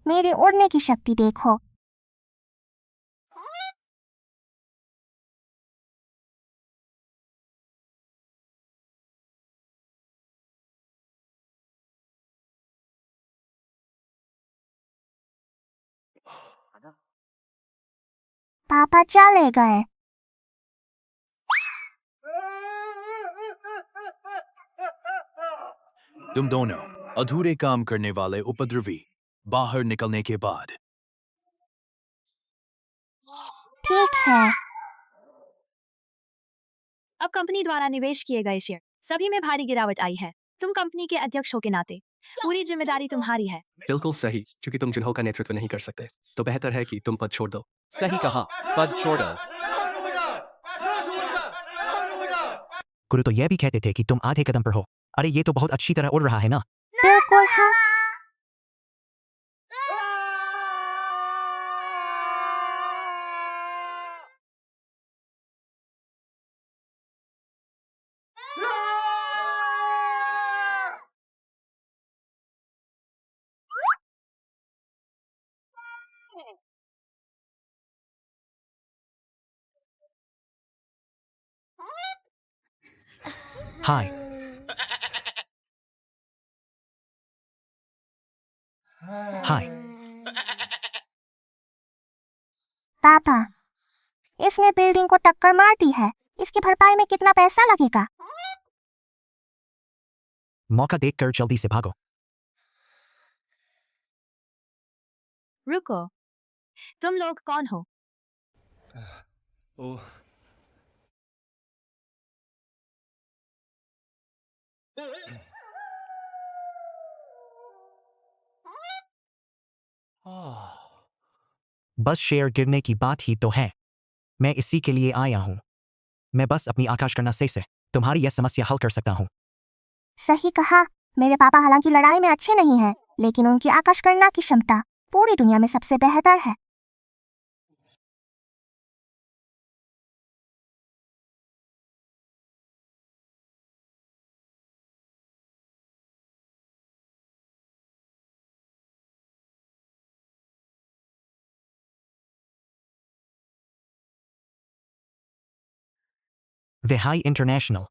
मेरी उड़ने की शक्ति देखो। पापा चले गए। तुम दोनों अधूरे काम करने वाले उपद्रवी, बाहर निकलने के बाद। ठीक है। अब कंपनी द्वारा निवेश किए गए शेयर सभी में भारी गिरावट आई है। तुम कंपनी के अध्यक्ष हो के नाते पूरी जिम्मेदारी तुम्हारी है। बिल्कुल सही, क्योंकि तुम जिन्हों का नेतृत्व नहीं कर सकते तो बेहतर है कि तुम पद छोड़ दो। सही कहा, पद छोड़ दो। गुरु तो यह भी कहते थे कि तुम आधे कदम पर हो। अरे ये तो बहुत अच्छी तरह उड़ रहा है ना। बिल्कुल हाँ। हाय। हाय। पापा, इसने बिल्डिंग को टक्कर मार दी है। इसकी भरपाई में कितना पैसा लगेगा? मौका देखकर जल्दी से भागो। रुको, तुम लोग कौन हो? ओह, बस शेयर गिरने की बात ही तो है। मैं इसी के लिए आया हूँ। मैं बस अपनी आकाश करना से तुम्हारी यह समस्या हल कर सकता हूँ। सही कहा। मेरे पापा हालांकि लड़ाई में अच्छे नहीं हैं, लेकिन उनकी आकाश करना की क्षमता पूरी दुनिया में सबसे बेहतर है। विहाई इंटरनेशनल।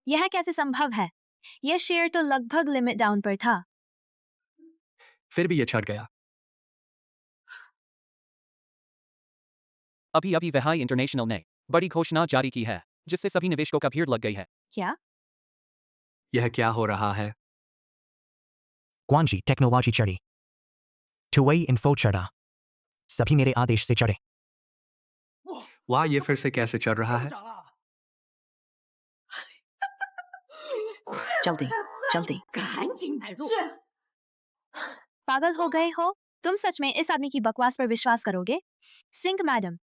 यह कैसे संभव है? यह शेयर तो लगभग लिमिट डाउन पर था। फिर भी ये छट गया। अभी विहाई इंटरनेशनल ने बड़ी घोषणा जारी की है, जिससे सभी निवेशकों का भीड़ लग गई है। क्या? यह क्या हो रहा है? क्वांजी टेक्नोलॉजी चढ़ी। टुवई इन्फो चढ़ा। सभी मेरे आदेश से चढ़े। वाह, ये फिर से कैसे चल रहा है? जल्दी जल्दी। पागल हो गए हो? तुम सच में इस आदमी की बकवास पर विश्वास करोगे? सिंह मैडम,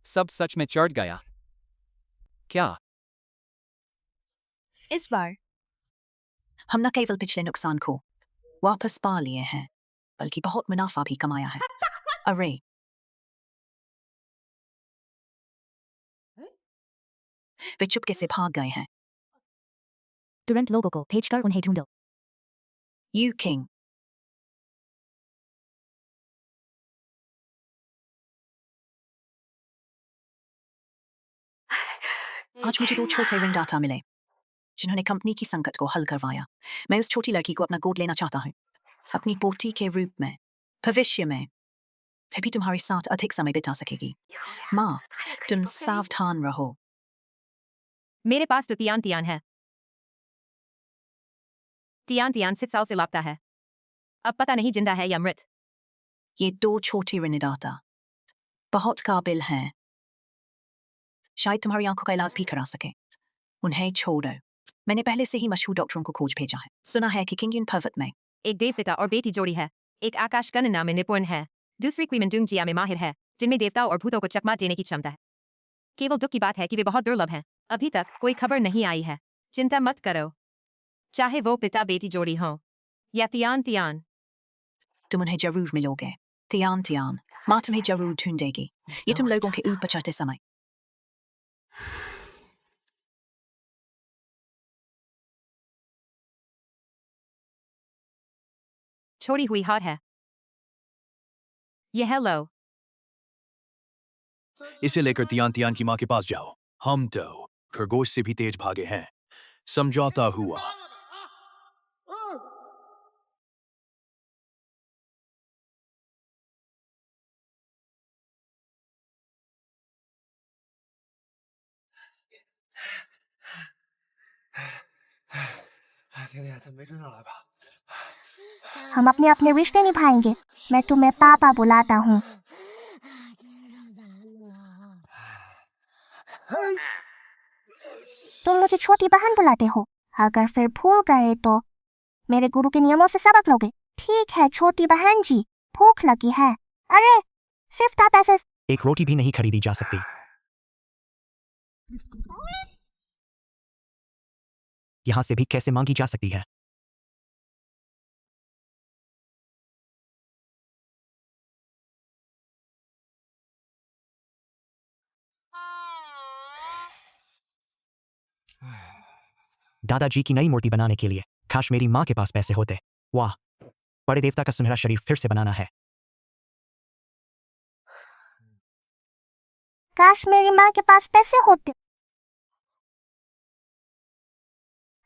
सब सच में चढ़ गया क्या? इस बार हम न केवल पिछले नुकसान को वापस पा लिए हैं, बल्कि बहुत मुनाफा भी कमाया है। अरे, वे चुपके से भाग गए हैं। तुरंत लोगों को भेजकर उन्हें ढूंढो। यू किंग, आज मुझे 2 छोटे ऋणदाता मिले, जिन्होंने कंपनी की संकट को हल करवाया। मैं उस छोटी लड़की को अपना गोद लेना चाहता हूँ, अपनी पोती के रूप में। भविष्य में वे भी तुम्हारे साथ अधिक समय बिता सकेगी। माँ, तुम सावधान रहो। मेरे पास तो तियान तियान है। तियान तियान 7 साल से लापता है। अब पता नहीं जिंदा है या मृत। ये 2 छोटे ऋणदाता बहुत काबिल हैं, शायद तुम्हारी आंखों का इलाज भी करा सके। उन्हें छोड़ो। मैंने पहले से ही मशहूर डॉक्टरों को खोज भेजा है। सुना है कि किंगियन पर्वत में एक देवपिता और बेटी जोड़ी है। एक आकाश गणना में निपुण है, दूसरी क्वीमंडुंग जिया में माहिर है, जिनमें देवताओं और भूतों को चकमा देने की क्षमता है। केवल दुख की बात है कि वे बहुत दुर्लभ हैं। अभी तक कोई खबर नहीं आई है। चिंता मत करो, चाहे वो पिता बेटी जोड़ी हो या तियान तियान। तुम उन्हें जरूर मिलोगे। तियान तियान माँ तुम्हें जरूर ढूंढेगी, ये तुम लोगों के ऊपर चढ़ते समय। छोड़ी हुई हाथ है। ये है लो। इसे लेकर तियान तियान की माँ के पास जाओ। हम तो खरगोश से भी तेज भागे हैं। समझौता हुआ। हम अपने अपने रिश्ते निभाएंगे। मैं तुम्हें पापा बुलाता हूँ। तुम मुझे छोटी बहन बुलाते हो। अगर फिर भूल गए तो मेरे गुरु के नियमों से सबक लोगे। ठीक है छोटी बहन जी, भूख लगी है। अरे सिर्फ था पैसे। एक रोटी भी नहीं खरीदी जा सकती। यहाँ से भी कैसे मांगी जा सकती है? दादाजी की नई मूर्ति बनाने के लिए काश मेरी माँ के पास पैसे होते। वाह, बड़े देवता का सुनहरा शरीर फिर से बनाना है। काश मेरी माँ के पास पैसे होते।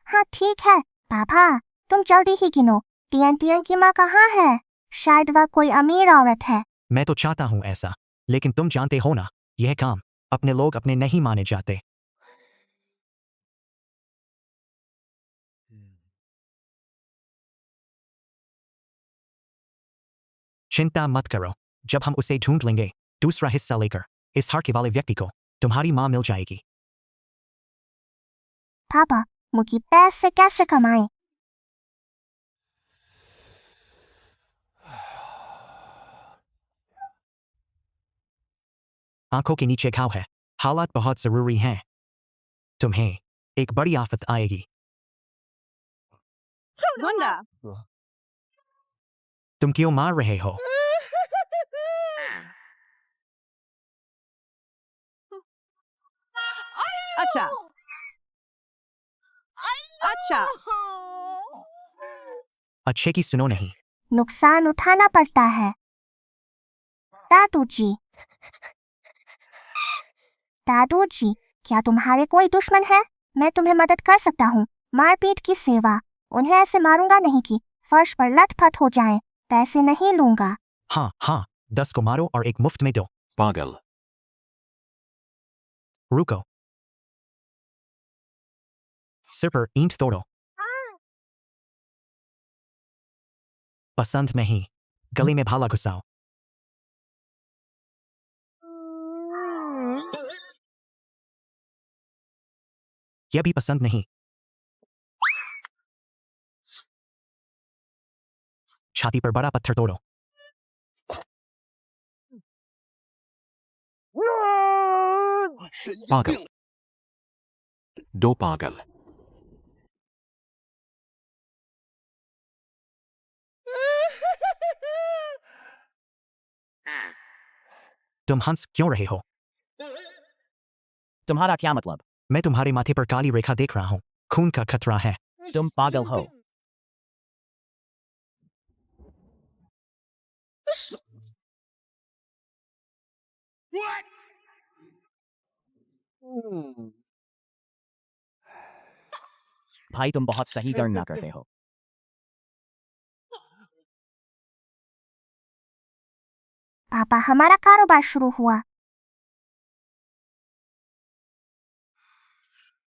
हाँ ठीक है पापा, तुम जल्दी ही गिनो। तियन तियन की माँ कहाँ है? शायद वह कोई अमीर औरत है। मैं तो चाहता हूँ ऐसा, लेकिन तुम जानते हो ना, यह काम अपने लोग अपने नहीं माने जाते। चिंता मत करो, जब हम उसे ढूंढ लेंगे दूसरा हिस्सा लेकर इस हार के वाले व्यक्ति को तुम्हारी माँ मिल जाएगी। पापा, मुझे पैसे कैसे कमाएं? आंखों के नीचे घाव है, हालात बहुत जरूरी हैं। तुम्हें एक बड़ी आफत आएगी। गुंडा। तुम क्यों मार रहे हो? अच्छा। अच्छा। अच्छे की सुनो नहीं। नुकसान उठाना पड़ता है। दादूजी, दादूजी, क्या तुम्हारे कोई दुश्मन है? मैं तुम्हें मदद कर सकता हूँ। मारपीट की सेवा। उन्हें ऐसे मारूंगा नहीं कि फर्श पर लथपथ हो जाएं। पैसे नहीं लूंगा। हाँ हाँ, 10 को मारो और एक मुफ्त में दो। पागल। रुको, सिर पर ईंट तोड़ो। पसंद नहीं, गले में भाला घुसाओ। यह भी पसंद नहीं। छाती पर बड़ा पत्थर तोड़ो। पागल। 2 पागल। तुम हंस क्यों रहे हो? तुम्हारा क्या मतलब? मैं तुम्हारे माथे पर काली रेखा देख रहा हूँ। खून का खतरा है। तुम पागल हो। भाई तुम बहुत सही गणना करते हो। पापा, हमारा कारोबार शुरू हुआ।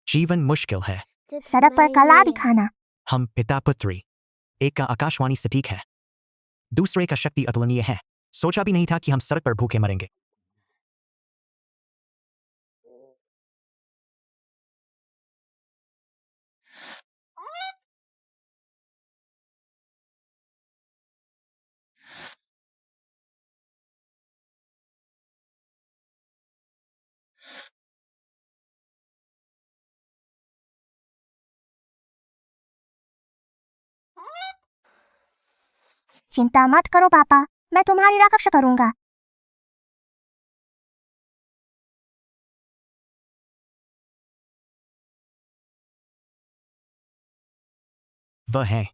जीवन मुश्किल है। सड़क पर कला दिखाना। हम पिता पुत्री। एक का आकाशवाणी सटीक है, दूसरे का शक्ति अतुलनीय है। सोचा भी नहीं था कि हम सड़क पर भूखे मरेंगे। चिंता मत करो पापा, मैं तुम्हारी रक्षा करूंगा। वह हैं।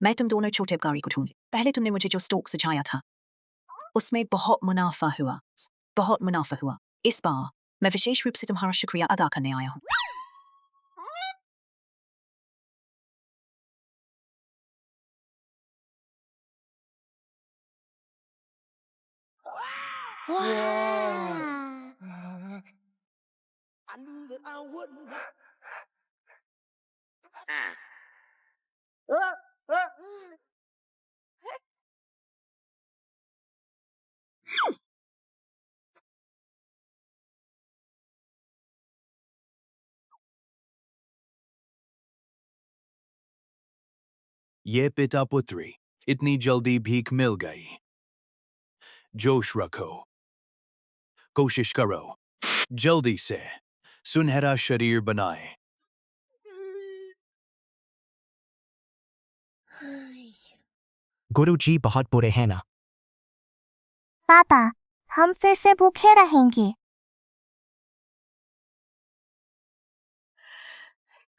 मैं तुम दोनों छोटे अपकारी को ढूंढ। पहले तुमने मुझे जो स्टोक सुझाया था उसमें बहुत मुनाफा हुआ। इस बार मैं विशेष रूप से तुम्हारा शुक्रिया अदा करने आया हूँ। ये पिता पुत्री इतनी जल्दी भीख मिल गई। जोश रखो, कोशिश करो, जल्दी से सुनहरा शरीर बनाए। गुरुजी बहुत बुरे हैं ना। पापा, हम फिर से भूखे रहेंगे।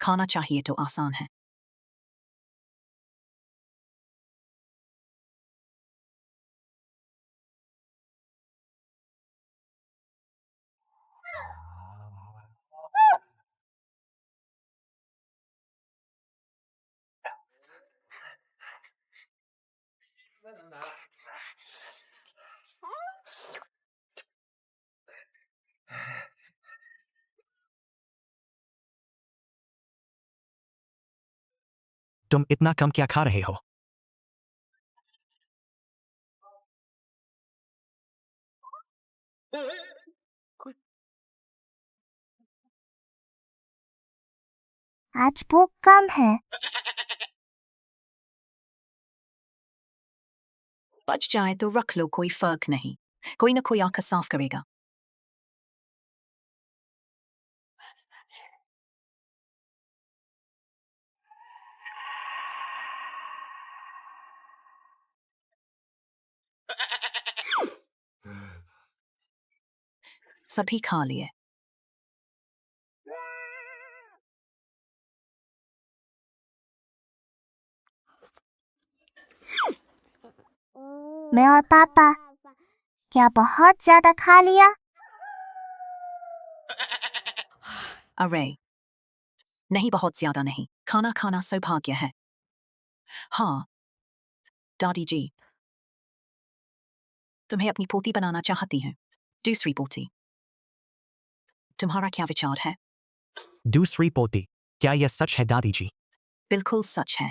खाना चाहिए तो आसान है। तुम इतना कम क्या खा रहे हो? आज भूख कम है। बच जाए तो रख लो, कोई फर्क नहीं। कोई ना कोई आकर साफ करेगा। सभी खा लिए। मैं और पापा क्या बहुत ज्यादा खा लिया? अरे नहीं, बहुत ज्यादा नहीं। खाना खाना सौभाग्य है। हाँ दादी जी, तुम्हें अपनी पोती बनाना चाहती हूँ। दूसरी पोती। तुम्हारा क्या विचार है? दूसरी पोती? क्या यह सच है दादी जी? बिल्कुल सच है।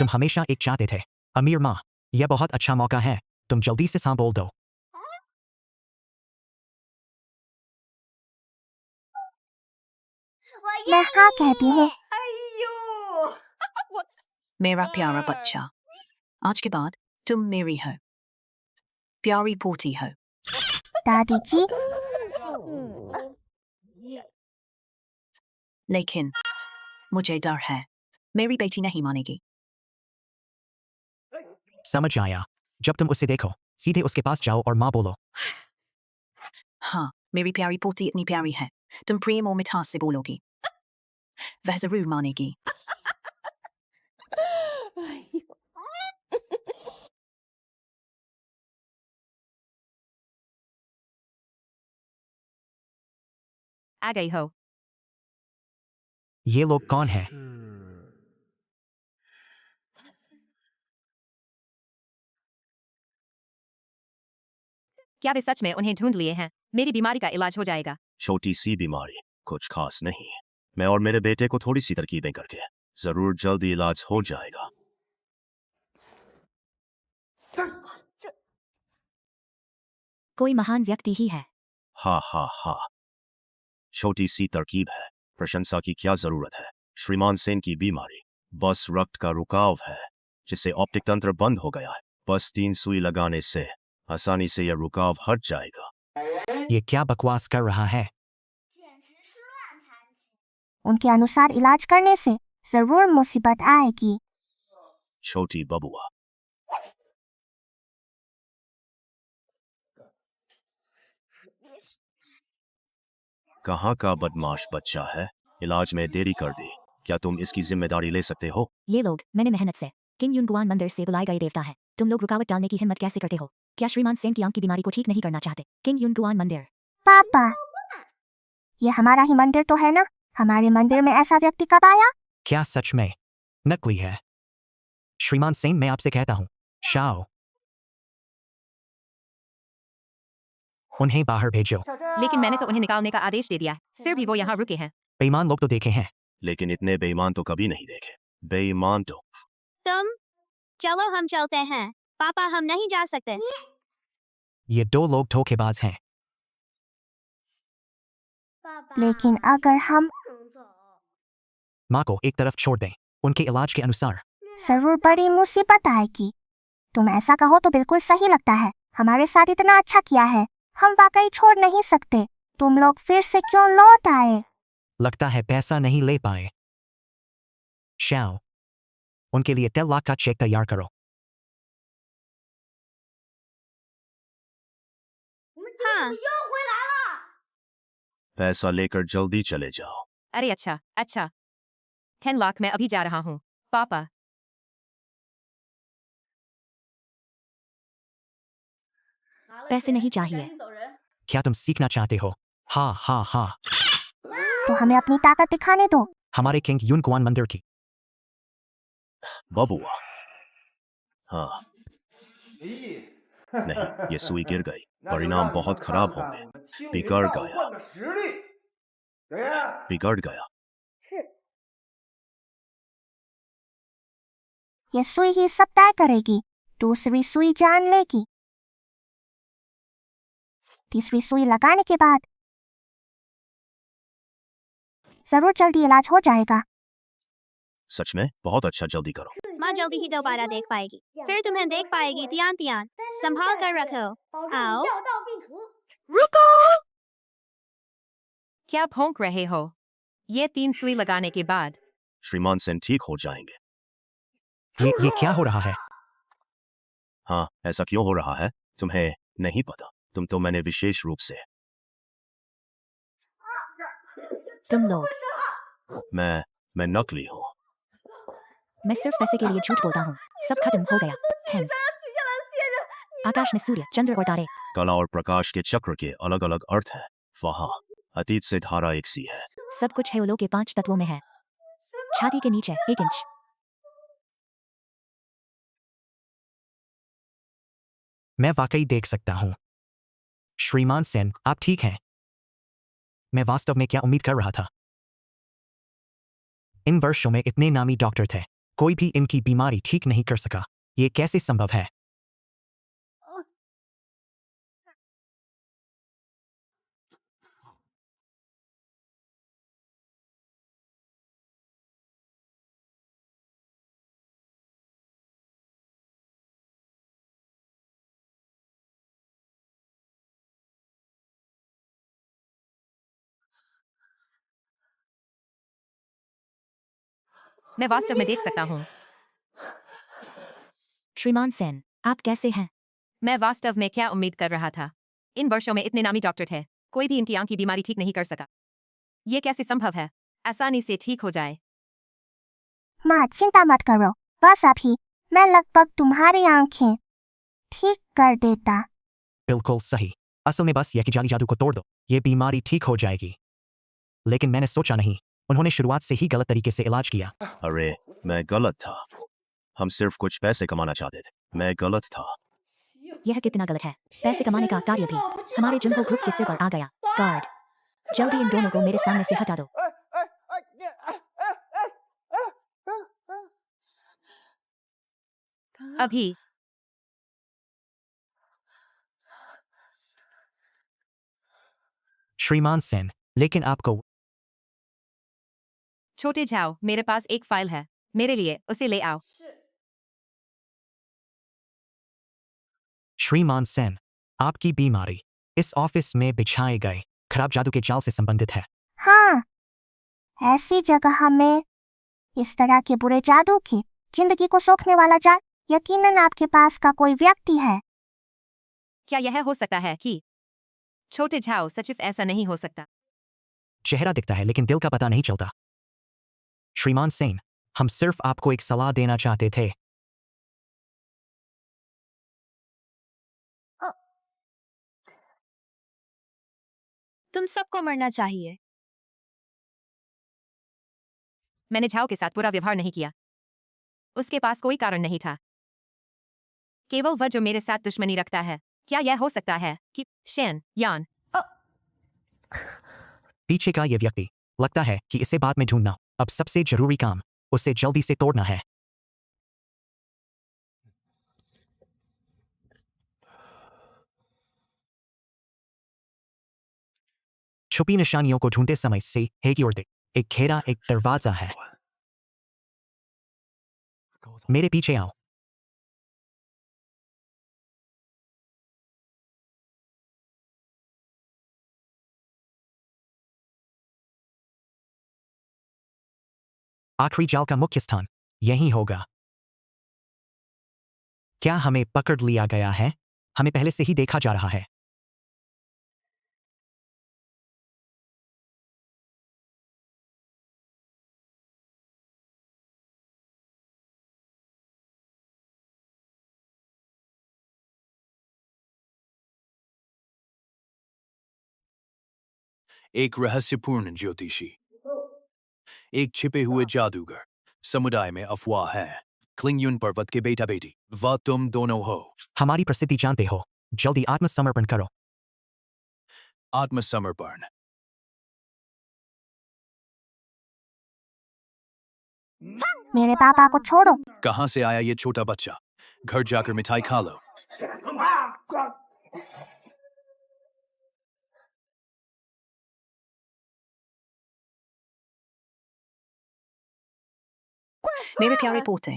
तुम हमेशा एक चाहते थे। अमीर माँ, यह बहुत अच्छा मौका है। तुम जल्दी से हाँ बोल दो। मैं हाँ कहती हूँ। मेरा प्यारा बच्चा, आज के बाद तुम मेरी हो, प्यारी पोती हो। दादी जी, लेकिन मुझे डर है, मेरी बेटी नहीं मानेगी। समझ आया। जब तुम उसे देखो, सीधे उसके पास जाओ और माँ बोलो। हाँ, मेरी प्यारी पोती इतनी प्यारी है, तुम प्रेम और मिठास से बोलोगी, वह जरूर मानेगी। आ गई हो। ये लोग कौन हैं? क्या वे सच में उन्हें ढूंढ लिए हैं? मेरी बीमारी का इलाज हो जाएगा। छोटी सी बीमारी, कुछ खास नहीं। मैं और मेरे बेटे को थोड़ी सी तरकीबें करके जरूर जल्दी इलाज हो जाएगा। कोई महान व्यक्ति ही है। हा हा हा। छोटी सी तरकीब है, प्रशंसा की क्या जरूरत है। श्रीमान सेन की बीमारी बस रक्त का रुकाव है, जिससे ऑप्टिक तंत्र बंद हो गया है। बस 3 सुई लगाने से आसानी से यह रुकाव हट जाएगा। ये क्या बकवास कर रहा है? उनके अनुसार इलाज करने से जरूर मुसीबत आएगी। छोटी बबुआ, कहाँ का बदमाश बच्चा है? इलाज में देरी कर दी। क्या तुम इसकी जिम्मेदारी ले सकते हो? ये लोग मैंने मेहनत से किंग युनगुआन मंदिर से बुलाए गए देवता है। तुम लोग रुकावट डालने की हिम्मत कैसे करते हो? क्या श्रीमान सेन की आंख की बीमारी को ठीक नहीं करना चाहते? किंग युनगुआन मंदिर। पापा, ये हमारा ही मंदिर तो है ना? हमारे मंदिर में ऐसा व्यक्ति कब आया? क्या सच में नकली है? श्रीमान सेन, मैं आपसे कहता हूँ, शाओ, उन्हें बाहर भेजो। लेकिन मैंने तो उन्हें निकालने का आदेश दे दिया है, फिर भी वो यहाँ रुके हैं। बेईमान लोग तो देखे हैं। लेकिन इतने बेईमान तो कभी नहीं देखे। बेईमान तो तुम चलो, हम चलते हैं। पापा, हम नहीं जा सकते। ये दो लोग धोखेबाज हैं। लेकिन अगर हम माँ को एक तरफ छोड़ दें, उनके इलाज के अनुसार। जरूर बड़ी मुसीबत आएगी। तुम ऐसा कहो तो बिल्कुल सही लगता है। हमारे साथ इतना अच्छा किया है, हम वाकई छोड़ नहीं सकते। तुम लोग फिर से क्यों लौट आए? लगता है पैसा नहीं ले पाए। शाओ, उनके लिए 10 लाख का चेक तैयार करो। हाँ, पैसा लेकर जल्दी चले जाओ। अरे अच्छा अच्छा, 10 लाख मैं अभी जा रहा हूँ पापा। पैसे नहीं चाहिए। क्या तुम सीखना चाहते हो? हाँ हाँ हाँ, तो हमें अपनी ताकत दिखाने दो। हमारे किंग युनगुआन मंदिर की। बबुआ। हाँ, नहीं, ये सुई गिर गई। परिणाम बहुत खराब होंगे। बिगड़ गया, बिगड़ गया। ये सुई ही सब तय करेगी। दूसरी सुई जान लेगी। तीसरी सुई लगाने के बाद जरूर जल्दी इलाज हो जाएगा। सच में बहुत अच्छा, जल्दी करो। माँ जल्दी ही दोबारा देख पाएगी, फिर तुम्हें देख पाएगी। ध्यान ध्यान, संभाल कर रखो। आओ। रुको! क्या भौंक रहे हो? ये 3 सुई लगाने के बाद श्रीमान सेन ठीक हो जाएंगे। ये क्या हो रहा है? हाँ, ऐसा क्यों हो रहा है? तुम्हें नहीं पता? तुम तो मैंने विशेष रूप से। तुम लोग। मैं नकली हूँ। मैं सिर्फ पैसे के लिए झूठ बोलता हूँ। सब खत्म हो गया। हेंस। आकाश में सूर्य, चंद्र और तारे। कला और प्रकाश के चक्र के अलग अलग अर्थ हैं। वहाँ अतीत से धारा एक सी है। सब कुछ है उलो के 5 तत्वों में है। छाती के नीचे 1 इंच। मैं वाकई देख सकता हूँ। श्रीमान सेन, आप ठीक हैं? मैं वास्तव में क्या उम्मीद कर रहा था? इन वर्षों में इतने नामी डॉक्टर थे, कोई भी इनकी बीमारी ठीक नहीं कर सका। ये कैसे संभव है? मैं वास्तव में देख सकता हूँ। श्रीमान सेन, आप कैसे हैं? मैं वास्तव में क्या उम्मीद कर रहा था? इन वर्षों में इतने नामी डॉक्टर थे, कोई भी इनकी आंख की बीमारी ठीक नहीं कर सका। ये कैसे संभव है? आसानी से ठीक हो जाए। माँ चिंता मत करो, बस अभी मैं लगभग तुम्हारी आंखें ठीक कर देता। बिल्कुल सही। असल में बस यह कि जाली जादू को तोड़ दो, ये बीमारी ठीक हो जाएगी। लेकिन मैंने सोचा नहीं, उन्होंने शुरुआत से ही गलत तरीके से इलाज किया। अरे, मैं गलत था। हम सिर्फ कुछ पैसे कमाना चाहते थे। मैं गलत था। यह कितना गलत है? पैसे कमाने का कार्य भी हमारे जिनको ग्रुप के सिर पर आ गया। गार्ड, जल्दी इन दोनों को मेरे सामने से हटा दो। अभी श्रीमान सेन, लेकिन आपको छोटे जाओ, मेरे पास एक फाइल है, मेरे लिए उसे ले आओ। श्रीमान सेन, आपकी बीमारी इस ऑफिस में बिछाए गए खराब जादू के जाल से संबंधित है। हाँ, ऐसी जगह में इस तरह के बुरे जादू की जिंदगी को सोखने वाला जाल यकीनन आपके पास का कोई व्यक्ति है। क्या यह हो सकता है कि छोटे झाओ सचिव? ऐसा नहीं हो सकता। चेहरा दिखता है लेकिन दिल का पता नहीं चलता। श्रीमान सेन, हम सिर्फ आपको एक सलाह देना चाहते थे। तुम सबको मरना चाहिए। मैंने झाओ के साथ बुरा व्यवहार नहीं किया। उसके पास कोई कारण नहीं था, केवल वह जो मेरे साथ दुश्मनी रखता है। क्या यह हो सकता है कि शेन यान पीछे का ये व्यक्ति, लगता है कि इसे बाद में ढूंढना अब सबसे जरूरी काम, उसे जल्दी से तोड़ना है। छुपी निशानियों को ढूंढते समय से है की ओर देख, एक घेरा, एक दरवाजा है। मेरे पीछे आओ। आखिरी जाल का मुख्य स्थान यही होगा। क्या हमें पकड़ लिया गया है? हमें पहले से ही देखा जा रहा है। एक रहस्यपूर्ण ज्योतिषी, एक छिपे हुए जादूगर, समुदाय में अफवाह है। क्लिंगयुन पर्वत के बेटा बेटी, वह तुम दोनों हो। हमारी प्रसिद्धि जानते हो, जल्दी आत्मसमर्पण करो। आत्मसमर्पण। मेरे पापा को छोड़ो। कहाँ से आया ये छोटा बच्चा? घर जाकर मिठाई खा लो। मेरे प्यारे पोते,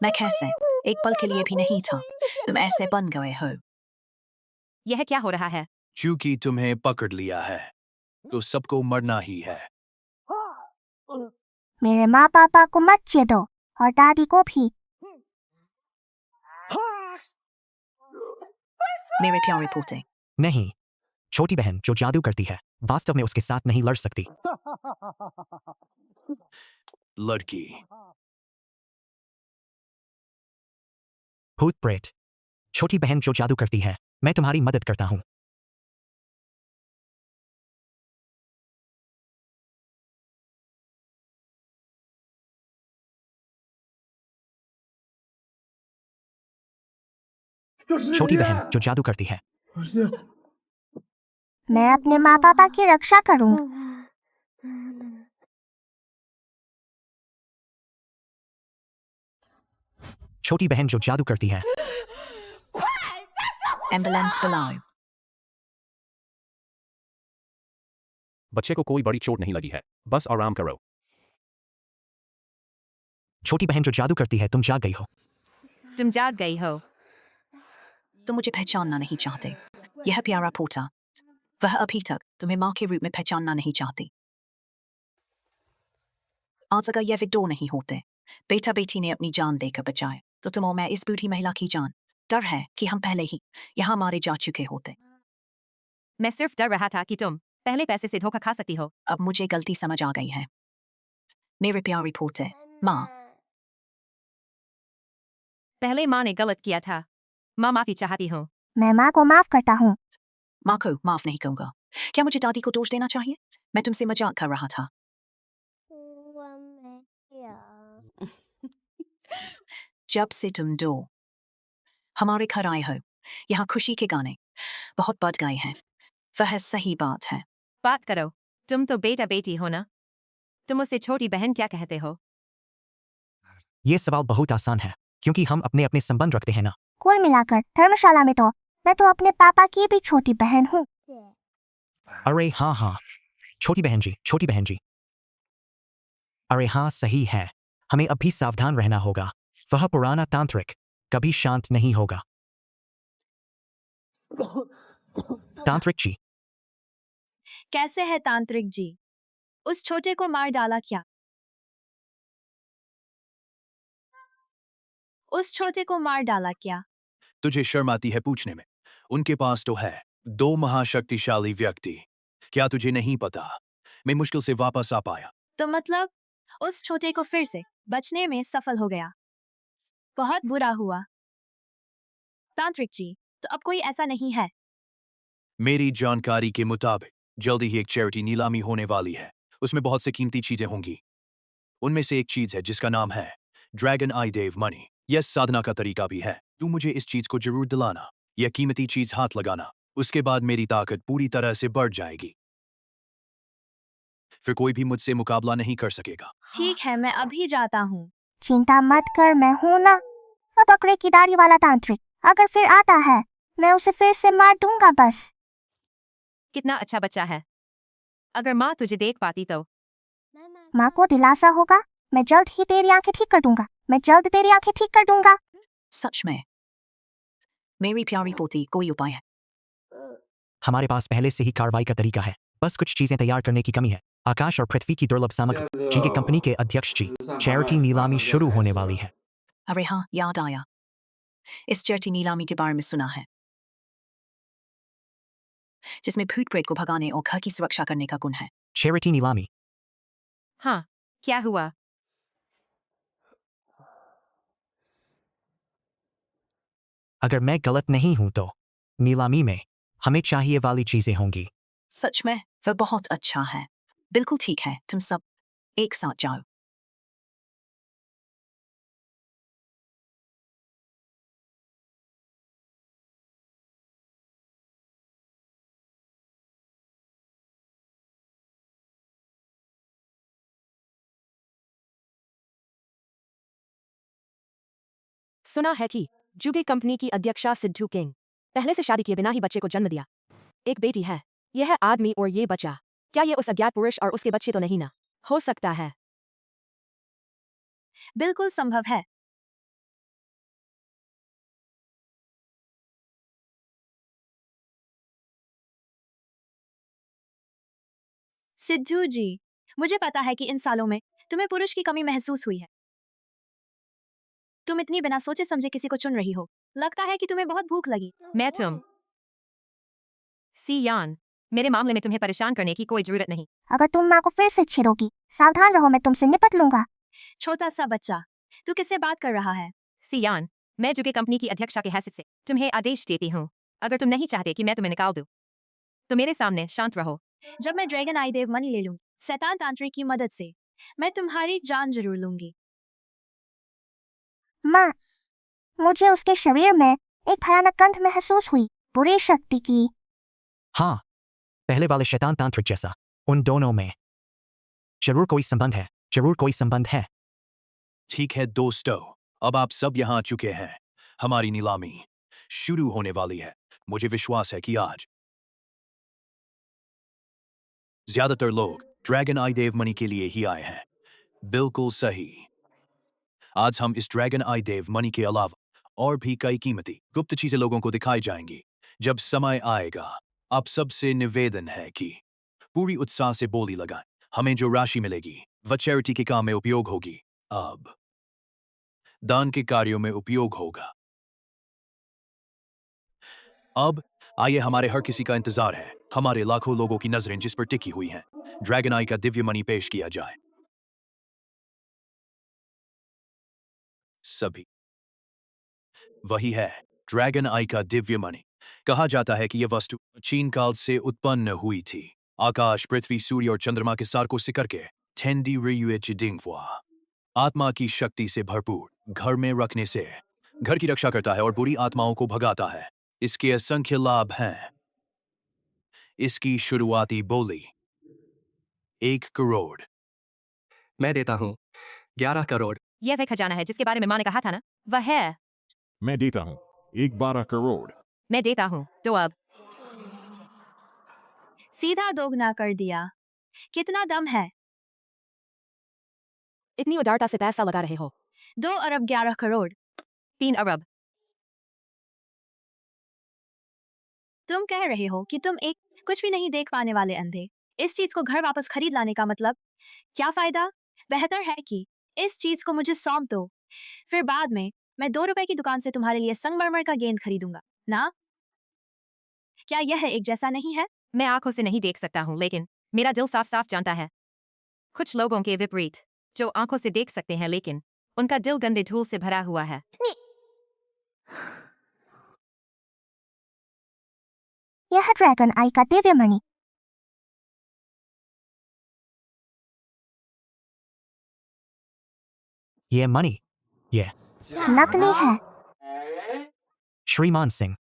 मैं कैसे एक पल के लिए भी नहीं था। तुम ऐसे बन गए हो। यह क्या हो रहा है? चूंकि तुम्हें पकड़ लिया है, तो सबको मरना ही है। मेरे माँ पापा को मत छेड़ो और दादी को भी। मेरे प्यारे पोते, नहीं, छोटी बहन जो जादू करती है वास्तव में उसके साथ नहीं लड़ सकती। लड़की। भूत प्रेत। छोटी बहन जो जादू करती है, मैं तुम्हारी मदद करता हूँ। छोटी बहन जो जादू करती है। मैं अपने माँ पापा की रक्षा करूँ। छोटी बहन जो जादू करती है। एम्बुलेंस बुलाओ। बच्चे को कोई बड़ी चोट नहीं लगी है, बस आराम करो। छोटी बहन जो जादू करती है, तुम जाग गई हो। तुम जाग गई हो। तुम मुझे पहचानना नहीं चाहते। यह प्यारा पोता, वह अभी तक तुम्हें माँ के रूप में पहचानना नहीं चाहती। आज अगर यह विदो नहीं होते, बेटा बेटी ने अपनी जान देकर बचाए, तो तुम और मैं इस बूढ़ी महिला की जान। डर है कि हम पहले ही यहाँ मारे जा चुके होते। मैं सिर्फ डर रहा था कि तुम पहले पैसे से धोखा खा सकती हो। अब मुझे गलती समझ आ गई है। मेरे प्यारे पोते, माँ। पहले माँ ने गलत किया था। माँ माफी चाहती हूँ। मैं माँ को माफ करता हूँ। माँ को माफ नहीं कहूँगा। क्या मुझे दादी को दोष देना चाहिए? मैं तुमसे मजाक कर रहा था। जब से तुम दो हमारे घर आए हो, यहाँ खुशी के गाने बहुत बढ़ गए हैं। वह सही बात है। बात करो। तुम तो बेटा बेटी हो ना? तुम उसे छोटी बहन क्या कहते हो? ये सवाल बहुत आसान है, क्योंकि हम अपने अपने संबंध रखते हैं ना। कुल मिलाकर धर्मशाला में तो मैं तो अपने पापा की भी छोटी बहन हूँ। अरे हाँ हाँ, छोटी बहन जी, छोटी बहन जी। अरे हाँ, सही है। हमें अभी सावधान रहना होगा। वह पुराना तांत्रिक कभी शांत नहीं होगा। तांत्रिक जी। कैसे है तांत्रिक जी? उस छोटे को मार डाला क्या? उस छोटे को मार डाला क्या? तुझे शर्म आती है पूछने में? उनके पास तो है 2 महाशक्तिशाली व्यक्ति। क्या तुझे नहीं पता? मैं मुश्किल से वापस आ पाया। तो मतलब उस छोटे को फिर से बचने में सफल हो गया। बहुत बुरा हुआ। तांत्रिक जी, तो अब कोई ऐसा नहीं है। मेरी जानकारी के मुताबिक जल्दी ही एक चैरिटी नीलामी होने वाली है। उसमें बहुत से कीमती चीजें होंगी। उनमें से एक चीज है जिसका नाम है ड्रैगन आई देव मनी। यह साधना का तरीका भी है। तू मुझे इस चीज को जरूर दिलाना। यह कीमती चीज हाथ लगाना। उसके बाद मेरी ताकत पूरी तरह से बढ़ जाएगी। फिर कोई भी मुझसे मुकाबला नहीं कर सकेगा। ठीक है, मैं अभी जाता हूँ। चिंता मत कर, मैं हूं ना। अब बकरे की दाढ़ी वाला तांत्रिक अगर फिर आता है, मैं उसे फिर से मार दूंगा बस। कितना अच्छा बच्चा है। अगर माँ तुझे देख पाती तो। माँ को दिलासा होगा, मैं जल्द ही तेरी आंखें ठीक कर दूंगा। मैं जल्द तेरी आंखें ठीक कर दूंगा। सच में मेरी प्यारी पोती, कोई उपाय है? हमारे पास पहले से ही कार्रवाई का तरीका है, बस कुछ चीजें तैयार करने की कमी है। आकाश और पृथ्वी की दुर्लभ सामग्री। जी के कंपनी के अध्यक्ष जी, चैरिटी नीलामी शुरू होने वाली है। अरे हाँ, याद आया। इस चैरिटी नीलामी के बारे में सुना है, जिसमें भूत प्रेत को भगाने और घर की सुरक्षा करने का गुण है। चैरिटी नीलामी। हाँ, क्या हुआ? अगर मैं गलत नहीं हूं तो नीलामी में हमें चाहिए वाली चीजें होंगी। सच में वह बहुत अच्छा है। बिल्कुल ठीक है, तुम सब एक साथ जाओ। सुना है कि जुगे कंपनी की अध्यक्षा सिद्धू किंग पहले से शादी किए बिना ही बच्चे को जन्म दिया। एक बेटी है। यह है आदमी और ये बच्चा। क्या ये उस अज्ञात पुरुष और उसके बच्चे तो नहीं ना? हो सकता है। बिल्कुल संभव है। सिद्धू जी, मुझे पता है कि इन सालों में तुम्हें पुरुष की कमी महसूस हुई है। तुम इतनी बिना सोचे समझे किसी को चुन रही हो। लगता है कि तुम्हें बहुत भूख लगी। मैं तुम सियान, मेरे मामले में तुम्हें परेशान करने की कोई जरूरत नहीं। अगर तुम माँ को फिर से छेड़ोगी, सावधान रहो, मैं तुमसे निपट लूंगा। छोटा सा बच्चा, तू किससे बात कर रहा है? सियान, मैं जुगे कंपनी की अध्यक्षा के हैसियत से तुम्हें आदेश देती हूँ। अगर तुम नहीं चाहते कि मैं तुम्हें निकाल दूँ, तो मेरे सामने शांत रहो। जब मैं ड्रैगन आई देव मनी ले लूं, शैतान तांत्रिक की मदद से, मैं तुम्हारी जान जरूर लूंगी। माँ, मुझे उसके शरीर में एक भयानक गंध महसूस हुई, बुरी शक्ति की। हाँ, पहले वाले शैतान तांत्रिक जैसा। उन दोनों में जरूर कोई संबंध है, जरूर कोई संबंध है। ठीक है दोस्तों, अब आप सब यहाँ आ चुके हैं। हमारी नीलामी शुरू होने वाली है। मुझे विश्वास है कि आज ज्यादातर लोग ड्रैगन आई देव मनी के लिए ही आए हैं। बिल्कुल सही। आज हम इस ड्रैगन आई देव मनी के अलावा और भी कई कीमती गुप्त चीजें लोगों को दिखाई जाएंगी जब समय आएगा। आप सबसे निवेदन है कि पूरी उत्साह से बोली लगाएं। हमें जो राशि मिलेगी वह चैरिटी के काम में उपयोग होगी। अब दान के कार्यों में उपयोग होगा। अब आइए, हमारे हर किसी का इंतजार है। हमारे लाखों लोगों की नजरें जिस पर टिकी हुई हैं, ड्रैगन आई का दिव्य मणि पेश किया जाए। सभी वही है, ड्रैगन आई का दिव्य मणि। कहा जाता है कि यह वस्तु प्राचीन काल से उत्पन्न हुई थी। आकाश, पृथ्वी, सूर्य और चंद्रमा के सार को सिकर के ठेंडी रियुएच डिंगफुआ। आत्मा की शक्ति से भरपूर घर में रखने से घर की रक्षा करता है और बुरी आत्माओं को भगाता है। इसके असंख्य लाभ हैं। इसकी शुरुआती बोली 1 करोड़। मैं देता हूँ 11 करोड़। यह वह खजाना है जिसके बारे में माँ ने कहा था ना? वह है। मैं देता हूँ 12 करोड़। मैं देता हूँ। तो अब सीधा दोगुना कर दिया। कितना दम है? इतनी उदारता से पैसा लगा रहे हो। 2 अरब 11 करोड़। 3 अरब। तुम कह रहे हो कि तुम एक कुछ भी नहीं देख पाने वाले अंधे इस चीज को घर वापस खरीद लाने का मतलब क्या फायदा? बेहतर है कि इस चीज को मुझे सौंप दो, फिर बाद में मैं 2 रुपए की दुकान से तुम्हारे लिए संगमरमर का गेंद खरीदूंगा ना। क्या यह एक जैसा नहीं है? मैं आंखों से नहीं देख सकता हूँ, लेकिन मेरा दिल साफ साफ जानता है। कुछ लोगों के विपरीत, जो आंखों से देख सकते हैं लेकिन उनका दिल गंदे धूल से भरा हुआ है। यह ड्रैगन आई का दिव्य मणि। ये मणि ये नकली है। श्रीमान सिंह,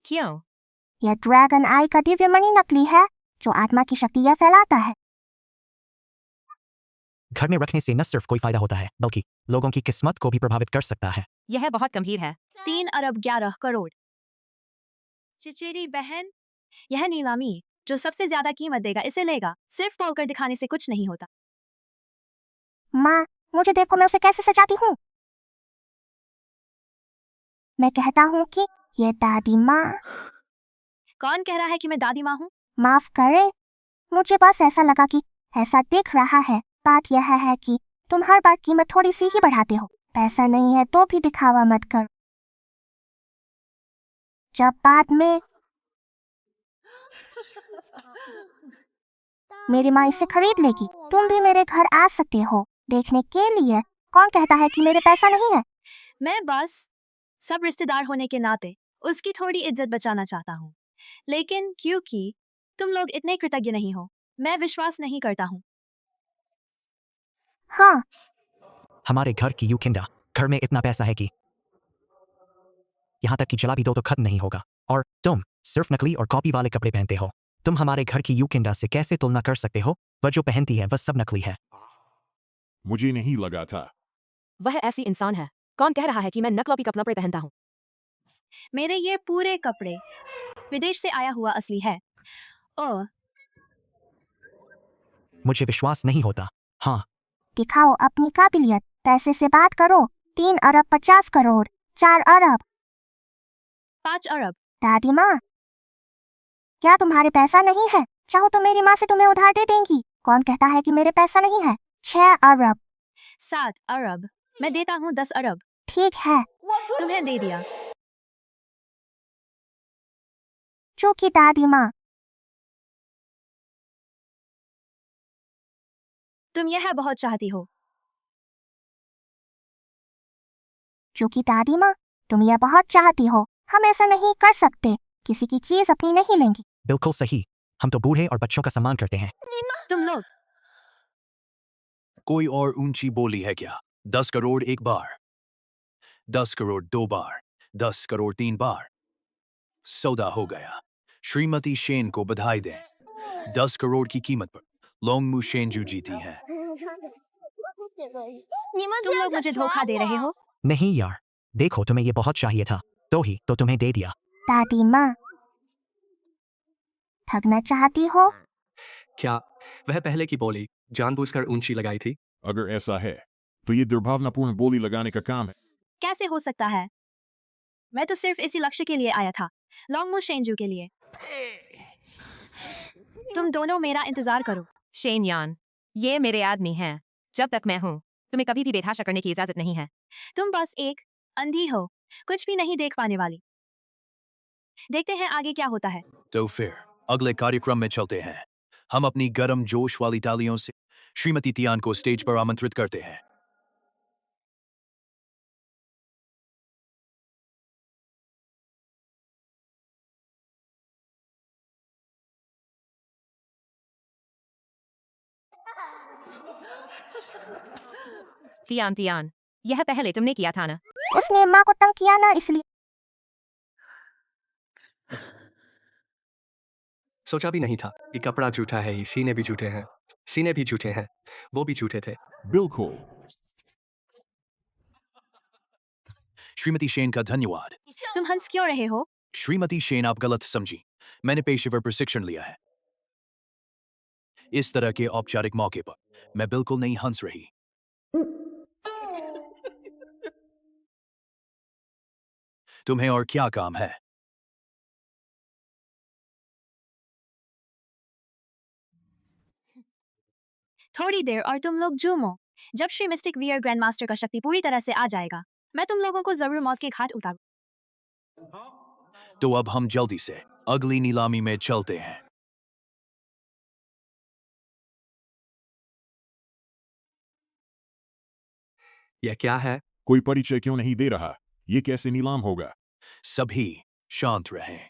क्यों? यह ड्रैगन आई का दिव्य मणि नकली है, जो आत्मा की शक्ति यह फैलाता है। घर में रखने से न सिर्फ कोई फायदा होता है, बल्कि लोगों की किस्मत को भी प्रभावित कर सकता है। यह बहुत गंभीर है। 3 अरब 11 करोड़। चिचेरी बहन, यह नीलामी जो सबसे ज्यादा कीमत देगा इसे लेगा। सिर्फ बोलकर दिखाने से कुछ नहीं होता। माँ, मुझे देखो, मैं उसे कैसे सजाती हूँ। मैं कहता हूँ कि ये दादी माँ। कौन कह रहा है कि मैं दादी माँ हूँ? माफ करे, मुझे बस ऐसा लगा कि ऐसा दिख रहा है। बात यह है कि तुम हर बार कीमत थोड़ी सी ही बढ़ाते हो। पैसा नहीं है तो भी दिखावा मत करो। जब बाद में मेरी माँ इसे खरीद लेगी, तुम भी मेरे घर आ सकते हो देखने के लिए। कौन कहता है कि मेरे पैसा नहीं है? मैं बस सब रिश्तेदार होने के नाते उसकी थोड़ी इज्जत बचाना चाहता हूँ, लेकिन क्योंकि तुम लोग इतने कृतज्ञ नहीं हो, मैं विश्वास नहीं करता हूँ। हाँ, हमारे घर की यूकिंडा, घर में इतना पैसा है कि यहाँ तक कि जला भी दो तो खत्म नहीं होगा। और तुम सिर्फ नकली और कॉपी वाले कपड़े पहनते हो। तुम हमारे घर की यूकिंडा से कैसे तुलना कर सकते हो? वह जो पहनती है वह सब नकली है। मुझे नहीं लगा था। वह ऐसी इंसान है। कौन कह रहा है कि मैं नकली कपड़े पहनता हूँ? मेरे ये पूरे कपड़े विदेश से आया हुआ असली है। ओह, मुझे विश्वास नहीं होता। हाँ, दिखाओ अपनी काबिलियत। पैसे से बात करो। 3 अरब 50 करोड़। 4 अरब। 5 अरब। दादी माँ, क्या तुम्हारे पैसा नहीं है? चाहो तो मेरी माँ से तुम्हें उधार दे देंगी। कौन कहता है कि मेरे पैसा नहीं है? 6 अरब। 7 अरब। मैं देता हूँ 10 अरब। ठीक है, तुम्हें दे दिया। चूंकि दादी माँ, तुम यह बहुत चाहती हो। चूंकि दादी माँ, तुम यह बहुत चाहती हो। हम ऐसा नहीं कर सकते। किसी की चीज अपनी नहीं लेंगी। बिल्कुल सही। हम तो बूढ़े और बच्चों का सम्मान करते हैं। तुम लोग कोई और ऊंची बोली है क्या? 10 करोड़ एक बार, 10 करोड़ 2 बार, 10 करोड़ 3 बार। सौदा हो गया। श्रीमती शेन को बधाई दें। 10 करोड़ की कीमत पर लोंगमू शेनजू जीती हैं। तुम लोग मुझे धोखा दे रहे हो। नहीं यार, देखो तुम्हें ये बहुत चाहिए था, तो ही तो तुम्हें दे दिया। दादी माँ, ठगना चाहती हो? क्या वह पहले की बोली जानबूझकर ऊंची लगाई थी? अगर ऐसा है तो ये दुर्भावनापूर्ण बोली लगाने का काम है। कैसे हो सकता है? मैं तो सिर्फ इसी लक्ष्य के लिए आया था, लॉन्गमू शेनजू के लिए। तुम दोनों मेरा इंतजार करो। शेन यान, ये मेरे आदमी हैं। जब तक मैं हूँ, तुम्हें कभी भी बेतहाशा करने की इजाजत नहीं है। तुम बस एक अंधी हो, कुछ भी नहीं देख पाने वाली। देखते हैं आगे क्या होता है। तो फिर अगले कार्यक्रम में चलते हैं। हम अपनी गर्म जोश वाली तालियों से श्रीमती तियान को स्टेज पर आमंत्रित करते हैं। तियान तियान, यह पहले तुमने किया था ना? उसने माँ को तंग किया ना, इसलिए। सोचा भी नहीं था कि कपड़ा झूठा है ही सीने भी झूठे हैं। सीने भी झूठे हैं, वो भी झूठे थे। बिल्कुल। श्रीमती शेन का धन्यवाद। तुम हंस क्यों रहे हो? श्रीमती शेन, आप गलत समझी। मैंने पेशेवर प्रशिक्षण लिया है। इस तरह के औपचारिक मौके पर मैं बिल्कुल नहीं हंस रही। तुम्हें और क्या काम है? थोड़ी देर और तुम लोग झूमो। जब Shri mistake wear grand master का शक्ति पूरी तरह से आ जाएगा, मैं तुम लोगों को जरूर मौत के घाट उतारूं। तो अब हम जल्दी से अगली नीलामी में चलते हैं। यह क्या है? कोई परिचय क्यों नहीं दे रहा? ये कैसे नीलाम होगा? सभी शांत रहें।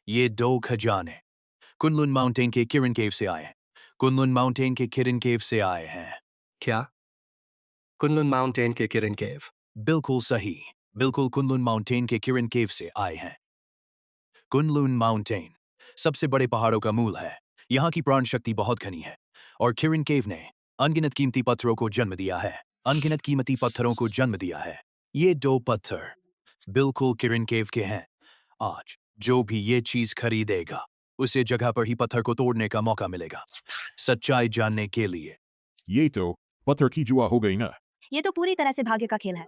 ये 2 खजाने कुनलुन माउंटेन के किरण केव से आए हैं। कुनलुन माउंटेन के किरण केव से आए हैं। क्या? कुनलुन माउंटेन के किरण केव। बिल्कुल सही। बिल्कुल कुनलुन माउंटेन के किरण केव से आए हैं। कुनलुन माउंटेन सबसे बड़े पहाड़ों का मूल है। यहाँ की प्राण शक्ति बहुत घनी है और किरण केव ने अनगिनत कीमती पत्थरों को जन्म दिया है। अनगिनत कीमती पत्थरों को जन्म दिया है। ये 2 पत्थर बिल्कुल किरण केव के हैं। आज जो भी ये चीज खरीदेगा उसे जगह पर ही पत्थर को तोड़ने का मौका मिलेगा। सच्चाई जानने के लिए। ये तो पत्थर की जुआ हो गई ना? ये तो पूरी तरह से भाग्य का खेल है।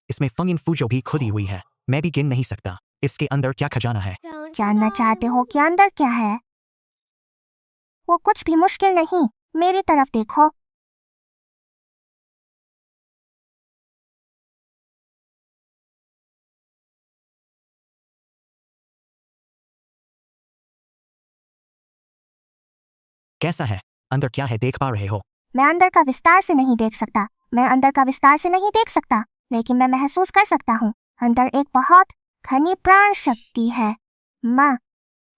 इसमें फंगिन फूजो भी खुदी हुई है। मैं भी गिन नहीं सकता। इसके अंदर क्या खजाना है? जानना चाहते हो कि अंदर क्या है? वो कुछ भी मुश्किल नहीं, मेरी तरफ देखो। कैसा है? अंदर क्या है देख पा रहे हो? मैं अंदर का विस्तार से नहीं देख सकता। मैं अंदर का विस्तार से नहीं देख सकता, लेकिन मैं महसूस कर सकता हूँ। अंदर एक बहुत घनी प्राण शक्ति है। माँ,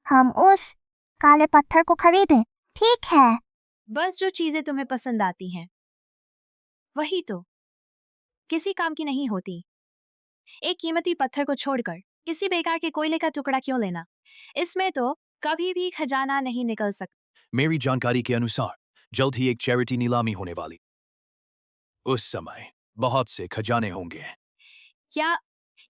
हम उस काले पत्थर को खरीदें, ठीक है? बस जो चीजें तुम्हें पसंद आती हैं वही तो किसी काम की नहीं होती। एक कीमती पत्थर को छोड़कर किसी बेकार के कोयले का टुकड़ा क्यों लेना? इसमें तो कभी भी खजाना नहीं निकल सकता। मेरी जानकारी के अनुसार जल्द ही एक चैरिटी नीलामी होने वाली। उस समय बहुत से खजाने होंगे। क्या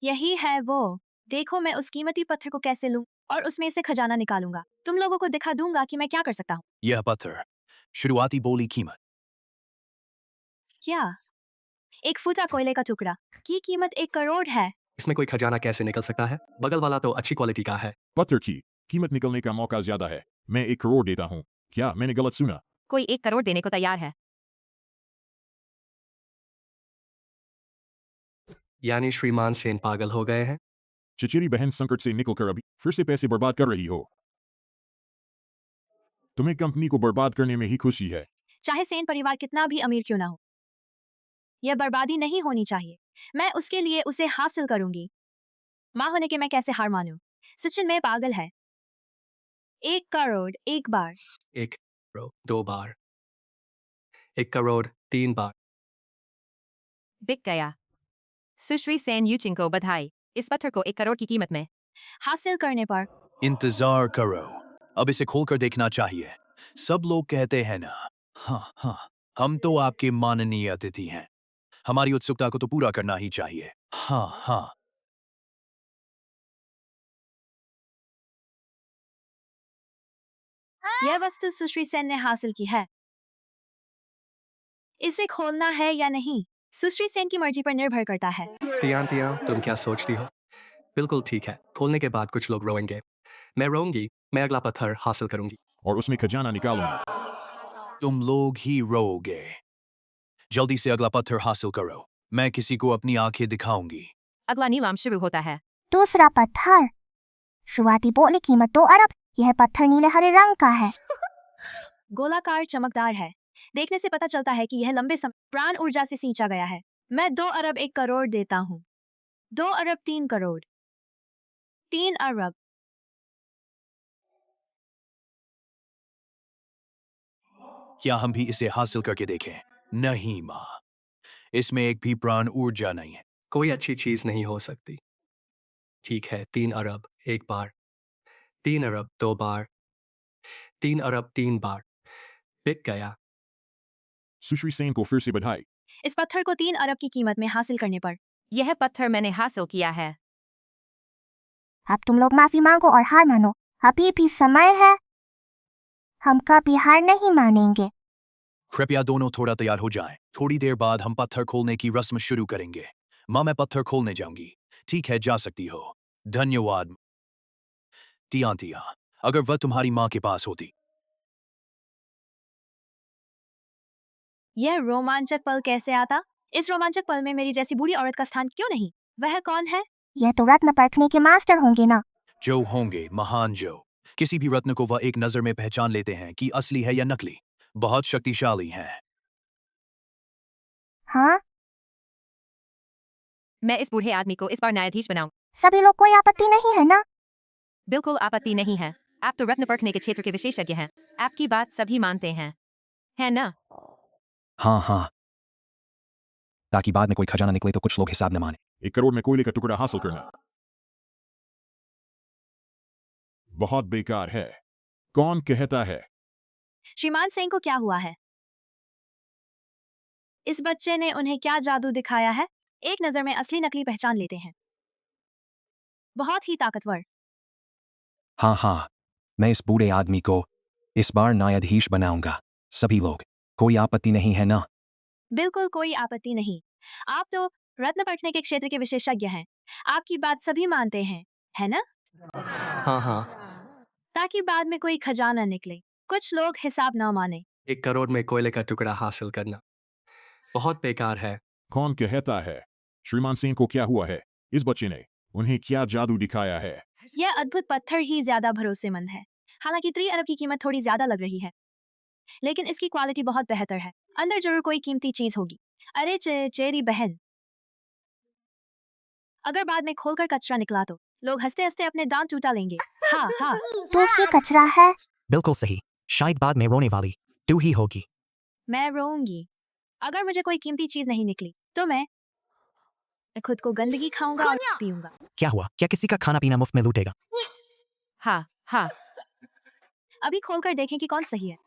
यही है वो? देखो मैं उस कीमती पत्थर को कैसे लूं और उसमें से खजाना निकालूंगा। तुम लोगों को दिखा दूंगा कि मैं क्या कर सकता हूँ। यह पत्थर शुरुआती बोली कीमत क्या? एक फूटा कोयले का टुकड़ा की कीमत 1 करोड़ है। इसमें कोई खजाना कैसे निकल सकता है? बगल वाला तो अच्छी क्वालिटी का है। पत्थर की कीमत निकलने का मौका ज्यादा है। मैं 1 करोड़ देता हूँ। क्या मैंने गलत सुना? कोई 1 करोड़ देने को तैयार है। यानी श्रीमान सेन पागल हो गए हैं? चचेरी बहन संकट से निकलकर अभी फिर से पैसे बर्बाद कर रही हो। तुम्हें कंपनी को बर्बाद करने में ही खुशी है। चाहे सेन परिवार कितना भी अमीर क्यों ना हो, यह बर्बादी नहीं होनी चाहिए। मैं उसके लिए उसे हासिल करूंगी। माँ होने के मैं कैसे हार मानूं? सचिन में पागल है। 1 करोड़ एक बार। 1 करोड़ 2 बार। 1 करोड़ 3 बार। बिक गया। सुश्री सेन यूचिंग को बधाई। इस पत्थर को 1 करोड़ की कीमत में हासिल करने पर इंतजार करो। अब इसे खोलकर देखना चाहिए। सब लोग कहते हैं ना, हाँ हाँ, हम तो आपके माननीय अतिथि हैं। हमारी उत्सुकता को तो पूरा करना ही चाहिए। हाँ हाँ। यह वस्तु सुश्री सेन ने हासिल की है। इसे खोलना है या नहीं, सुश्री सेन की मर्जी पर निर्भर करता है। तियान तुम क्या सोचती हो? बिल्कुल ठीक है। खोलने के बाद कुछ लोग रोएंगे। मैं रोऊंगी। मैं अगला पत्थर हासिल करूंगी। और उसमें खजाना निकालूंगी। तुम लोग ही रोओगे। जल्दी से अगला पत्थर हासिल करो। मैं किसी को अपनी आंखें दिखाऊंगी। अगला नीलाम शुरू होता है। दूसरा पत्थर। शुरुआती बोली कीमत 2 अरब। यह पत्थर नीले हरे रंग का है। गोलाकार चमकदार है। देखने से पता चलता है कि यह लंबे समय प्राण ऊर्जा से सींचा गया है। मैं 2 अरब 1 करोड़ देता हूँ। 2 अरब 3 करोड़। 3 अरब। क्या हम भी इसे हासिल करके देखें? नहीं माँ, इसमें एक भी प्राण ऊर्जा नहीं है। कोई अच्छी चीज नहीं हो सकती। ठीक है, 3 अरब 1 बार। 3 अरब 2 बार। 3 अरब 3 बार। बिक गया। सुश्री सेन को फिर से बधाई। इस पत्थर को 3 अरब की कीमत में हासिल करने पर यह पत्थर मैंने हासिल किया है। अब तुम लोग माफी मांगो और हार मानो। अभी भी समय है। हम कभी हार नहीं मानेंगे। कृपया दोनों थोड़ा तैयार हो जाएं। थोड़ी देर बाद हम पत्थर खोलने की रस्म शुरू करेंगे। माँ, मैं पत्थर खोलने जाऊंगी। ठीक है, जा सकती हो। धन्यवाद। तिया, अगर वह तुम्हारी माँ के पास होती। यह रोमांचक पल कैसे आता? इस रोमांचक पल में मेरी जैसी बूढ़ी औरत का स्थान क्यों नहीं? वह कौन है? यह तो रत्न परखने के मास्टर होंगे ना। जो होंगे महान जो। किसी भी रत्न को वह एक नजर में पहचान लेते हैं कि असली है या नकली। बहुत शक्तिशाली हैं। हाँ, मैं इस बूढ़े आदमी को इस बार न्यायाधीश बनाऊं। सभी लोग कोई आपत्ति नहीं है ना? बिल्कुल आपत्ति नहीं है। आप तो रत्न परखने के क्षेत्र के विशेषज्ञ हैं। आपकी बात सभी मानते हैं, है ना? हाँ हाँ, ताकि बाद में कोई खजाना निकले तो कुछ लोग हिसाब न माने। 1 करोड़ में कोयले का टुकड़ा हासिल करना बहुत बेकार है। कौन कहता है? श्रीमान सिंह को क्या हुआ है? इस बच्चे ने उन्हें क्या जादू दिखाया है? एक नजर में असली नकली पहचान लेते हैं। बहुत ही ताकतवर। हाँ हाँ, मैं इस बूढ़े आदमी को इस बार न्यायाधीश बनाऊंगा। सभी लोग, कोई आपत्ति नहीं है ना? बिल्कुल कोई आपत्ति नहीं। आप तो रत्न परखने के क्षेत्र के विशेषज्ञ हैं। आपकी बात सभी मानते हैं, है ना? हाँ हाँ, ताकि बाद में कोई खजाना निकले, कुछ लोग हिसाब न माने। 1 करोड़ में कोयले का टुकड़ा हासिल करना बहुत बेकार है। कौन कहता है? श्रीमान सिंह को क्या हुआ है? इस बच्चे ने उन्हें क्या जादू दिखाया है? यह अद्भुत पत्थर ही ज्यादा भरोसेमंद है। हालांकि 3 अरब की कीमत थोड़ी ज्यादा लग रही है, लेकिन इसकी क्वालिटी बहुत बेहतर है। अंदर जरूर कोई कीमती चीज होगी। अरे चेरी बहन, अगर बाद में खोलकर कचरा निकला तो लोग हंसते हंसते अपने दांत टूटा लेंगे। हाँ हाँ। तो ही कचरा है। बिल्कुल सही, शायद बाद में रोने वाली तू ही होगी। मैं रोऊंगी। अगर मुझे कोई कीमती चीज नहीं निकली तो मैं खुद को गंदगी खाऊंगा और पीऊंगा। क्या हुआ? क्या किसी का खाना पीना मुफ्त में लूटेगा? हाँ हाँ, अभी खोलकर देखें कि कौन सही है।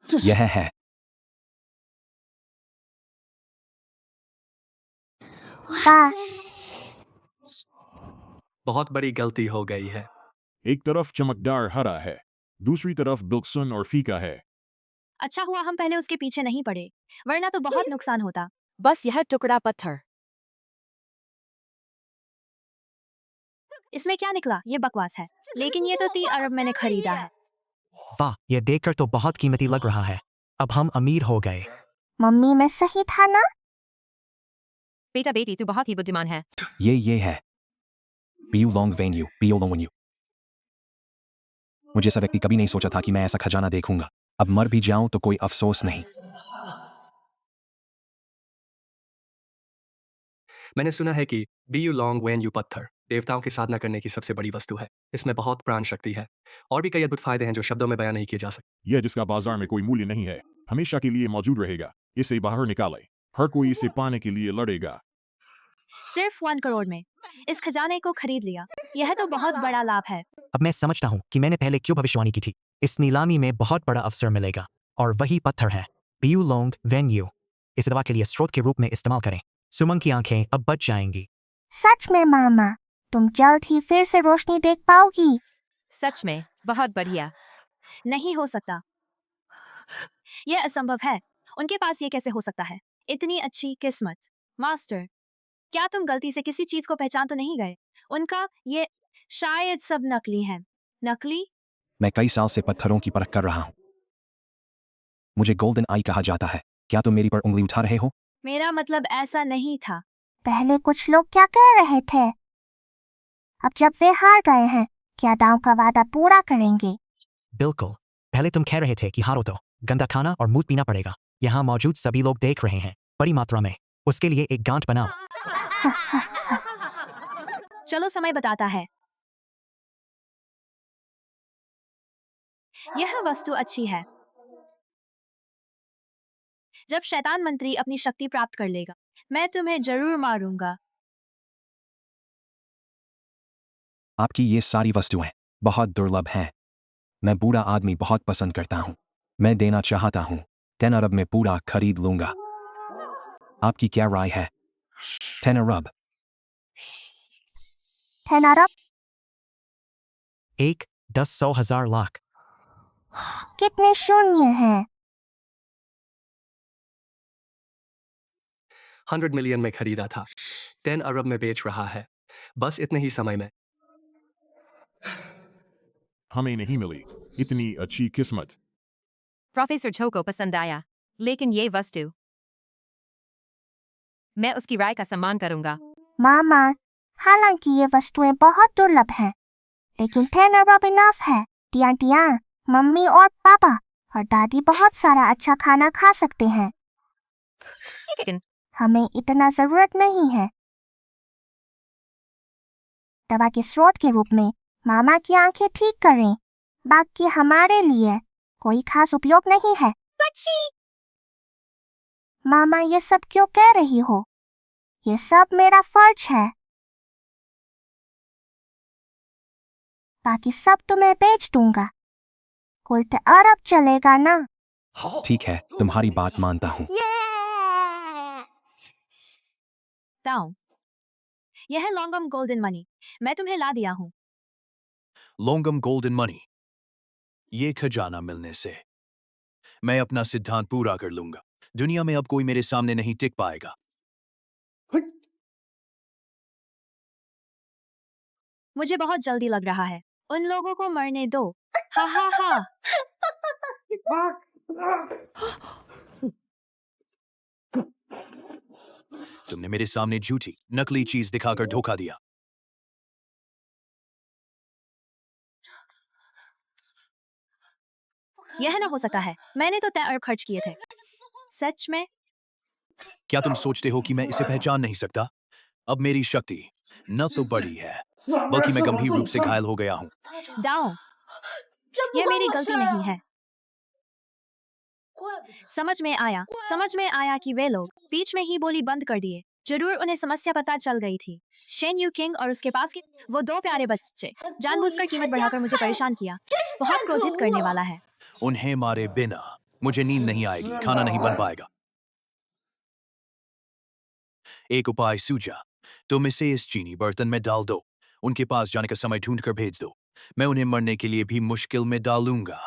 यह है। वाह, बहुत बड़ी गलती हो गई है। एक तरफ चमकदार हरा है, दूसरी तरफ बिल्कुल और फीका है। अच्छा हुआ हम पहले उसके पीछे नहीं पड़े, वरना तो बहुत नुकसान होता। बस यह टुकड़ा पत्थर। इसमें क्या निकला? ये बकवास है। लेकिन ये तो 30 अरब मैंने खरीदा है। वाह, यह देखकर तो बहुत कीमती लग रहा है। अब हम अमीर हो गए। मम्मी में सही था ना? बेटा बेटी तू बहुत ही बुद्धिमान है। ये है बियू लॉन्ग वेन्यू, बियो लोंगन्यू। मुझे ऐसा व्यक्ति कभी नहीं सोचा था कि मैं ऐसा खजाना देखूंगा। अब मर भी जाऊं तो कोई अफसोस नहीं। मैंने सुना है कि be you long when you पत्थर देवताओं की साधना करने की सबसे बड़ी वस्तु है। इसमें बहुत प्राण शक्ति है और भी कई अद्भुत फायदे हैं जो शब्दों में बयान नहीं किए जा सकते। यह जिसका बाजार में कोई मूल्य नहीं है, हमेशा के लिए मौजूद रहेगा। इसे बाहर निकाले। हर कोई इसे पाने के लिए लड़ेगा। सिर्फ 1 करोड़ में इस खजाने को खरीद लिया। यह तो बहुत बड़ा लाभ है। अब मैं समझता हूँ कि मैंने पहले क्यों भविष्यवाणी की थी। इस नीलामी में बहुत बड़ा अवसर मिलेगा और वही पत्थर है, बियू लॉन्ग वेन्यू। इस दवा के लिए स्रोत के रूप में इस्तेमाल करें। सुमन की आंखें अब बच जाएंगी। सच में मामा, तुम जल्द ही फिर से रोशनी देख पाओगी। सच में बहुत बढ़िया। नहीं हो सकता। यह असंभव है। उनके पास ये कैसे हो सकता है? इतनी अच्छी किस्मत। मास्टर, क्या तुम गलती से किसी चीज को पहचान तो नहीं गए? उनका ये शायद सब नकली है। नकली? मैं कई साल से पत्थरों की परख कर रहा हूँ। मुझे गोल्डन आई कहा जाता है। क्या तुम मेरी पर उंगली उठा रहे हो? मेरा मतलब ऐसा नहीं था। पहले कुछ लोग क्या कह रहे थे? अब जब वे हार गए हैं, क्या दांव का वादा पूरा करेंगे? बिल्कुल। पहले तुम कह रहे थे कि हारो तो गंदा खाना और मूत पीना पड़ेगा। यहाँ मौजूद सभी लोग देख रहे हैं, बड़ी मात्रा में। उसके लिए एक गांठ बनाओ। चलो समय बताता है। यह वस्तु अच्छी है। जब शैतान मंत्री अपनी शक्ति प्राप्त कर लेगा, मैं तुम्हें जरूर मारूंगा। आपकी ये सारी वस्तुएं बहुत दुर्लभ हैं। मैं बूढ़ा आदमी बहुत पसंद करता हूँ। मैं देना चाहता हूँ। 10 अरब में पूरा खरीद लूंगा। आपकी क्या राय है? 10 अरब। 10 अरब? 1, 10, 100, 1000, लाख। कितने शून्य हैं? 100 मिलियन में खरीदा था। 10 अरब में बेच रहा है, बस इतने ही समय में। हमें नहीं मिली इतनी अच्छी किस्मत। प्रोफेसर छो को पसंद आया, लेकिन ये वस्तु, मैं उसकी राय का सम्मान करूंगा। मामा, हालांकि ये वस्तुएं बहुत दुर्लभ हैं, लेकिन 10 अरब इनफ है। टिया मम्मी और पापा और दादी बहुत सारा अच्छा खाना खा सकते हैं। लेकिन हमें इतना जरूरत नहीं है। दवा के स्रोत के रूप में मामा की आंखें ठीक करें, बाकी हमारे लिए कोई खास उपयोग नहीं है। मामा ये सब क्यों कह रही हो? ये सब मेरा फर्ज है। बाकी सब तुम्हें बेच दूंगा। कुल 10 अरब चलेगा ना? ठीक है, तुम्हारी बात मानता हूँ। दाओ, यह है लॉन्गम गोल्डन मनी, मैं तुम्हें ला दिया हूँ। लोंगम गोल्डन मनी, ये खजाना मिलने से मैं अपना सिद्धांत पूरा कर लूंगा। दुनिया में अब कोई मेरे सामने नहीं टिक पाएगा। मुझे बहुत जल्दी लग रहा है, उन लोगों को मरने दो। हा हा हा। तुमने मेरे सामने झूठी नकली चीज दिखाकर धोखा दिया। यह ना हो सकता है, मैंने तो 10 अरब खर्च किए थे। सच में? क्या तुम सोचते हो कि मैं इसे पहचान नहीं सकता? अब मेरी शक्ति न तो बढ़ी है, बल्कि मैं गंभीर रूप से घायल हो गया हूँ। दाओ, यह मेरी गलती नहीं है। समझ में आया कि वे लोग बीच में ही बोली बंद कर दिए। जरूर उन्हें समस्या पता चल गई थी। शेन यू किंग और उसके पास के वो 2 प्यारे बच्चे जानबूझकर कीमत बढ़ाकर मुझे परेशान किया। बहुत क्रोधित करने वाला है। उन्हें मारे बिना मुझे नींद नहीं आएगी, खाना नहीं बन पाएगा। एक उपाय सूझा, तुम इसे इस चीनी बर्तन में डाल दो। उनके पास जाने का समय ढूंढकर भेज दो। मैं उन्हें मरने के लिए भी मुश्किल में डालूंगा।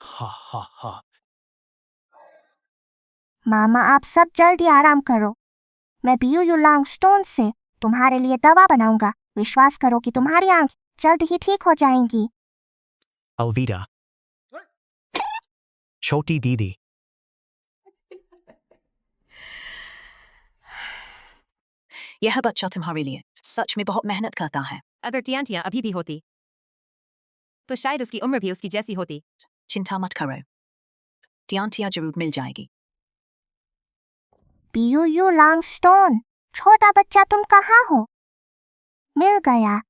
हा हा हा। मामा, आप सब जल्दी आराम करो। मैं बियू युलांग स्टोन से तुम्हारे लिए दवा बनाऊंगा। विश्वास करो कि तुम्हारी आंख जल्द ही ठीक हो जाएंगी। अलविदा छोटी दीदी। यह बच्चा तुम्हारे लिए सच में बहुत मेहनत करता है। अगर टियांटियां अभी भी होती, तो शायद उसकी उम्र भी उसकी जैसी होती। चिंता मत करो, टियांटिया जरूर मिल जाएगी। बियू युलांग स्टोन, छोटा बच्चा तुम कहाँ हो? मिल गया।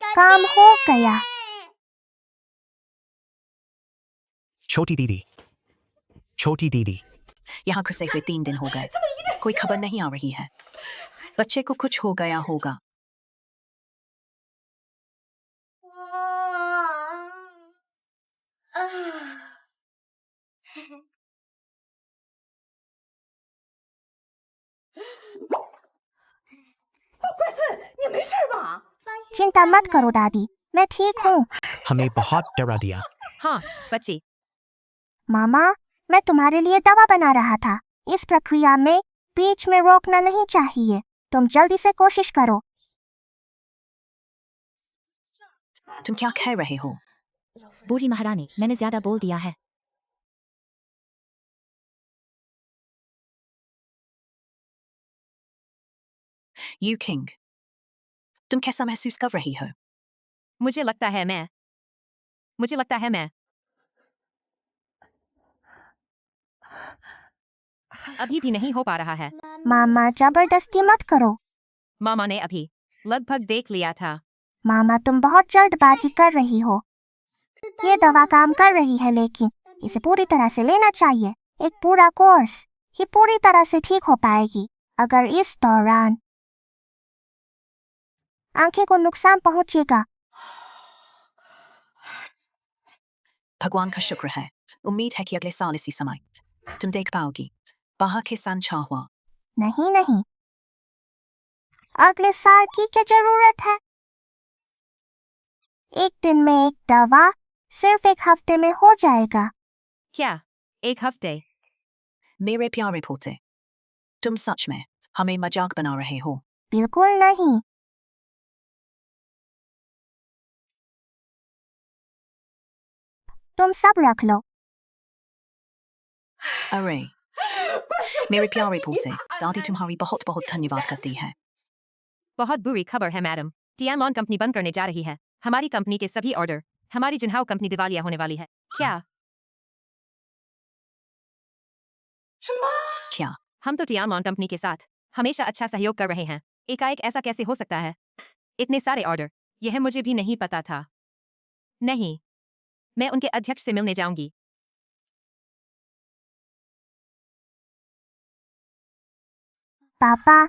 काम हो गया। छोटी दीदी, छोटी दीदी। यहाँ घुसे हुए 3 दिन हो गए, कोई खबर नहीं आ रही है। बच्चे को कुछ हो गया होगा। चिंता मत करो दादी, मैं ठीक हूँ। हमें बहुत डरा दिया। हाँ, बच्ची, मामा, मैं तुम्हारे लिए दवा बना रहा था। इस प्रक्रिया में बीच में रोकना नहीं चाहिए। तुम जल्दी से कोशिश करो। तुम क्या कह रहे हो? बूढ़ी महारानी, मैंने ज्यादा बोल दिया है। यू किंग, तुम कैसा महसूस कर रही हो? मुझे लगता है मैं अभी भी नहीं हो पा रहा है। मामा, जबरदस्ती मत करो। मामा ने अभी लगभग देख लिया था। मामा, तुम बहुत जल्दबाजी कर रही हो। ये दवा काम कर रही है, लेकिन इसे पूरी तरह से लेना चाहिए। एक पूरा कोर्स ही पूरी तरह से ठीक हो पाएगी। अगर इस दौरान आंखें को नुकसान पहुंचेगा। भगवान का शुक्र है, उम्मीद है कि अगले साल इसी समय तुम देख पाओगी बाहर किसान छा हुआ। नहीं नहीं, अगले साल की क्या जरूरत है? एक दिन में एक दवा सिर्फ एक हफ्ते में हो जाएगा। क्या 1 हफ्ते? मेरे प्यारे पोते, तुम सच में हमें मजाक बना रहे हो? बिल्कुल नहीं। तुम सब रख लो। अरे मेरे प्यारे पोते, दादी तुम्हारी बहुत बहुत धन्यवाद करती है। बहुत बुरी खबर है मैडम, टियानलॉन कंपनी बंद करने जा रही है। हमारी कंपनी के सभी ऑर्डर, हमारी जिन्हाओ कंपनी दिवालिया होने वाली है। क्या क्या? हम तो टियानलॉन कंपनी के साथ हमेशा अच्छा सहयोग कर रहे हैं, एकाएक ऐसा कैसे हो सकता है? इतने सारे ऑर्डर, यह मुझे भी नहीं पता था। नहीं, मैं उनके अध्यक्ष से मिलने जाऊंगी। पापा,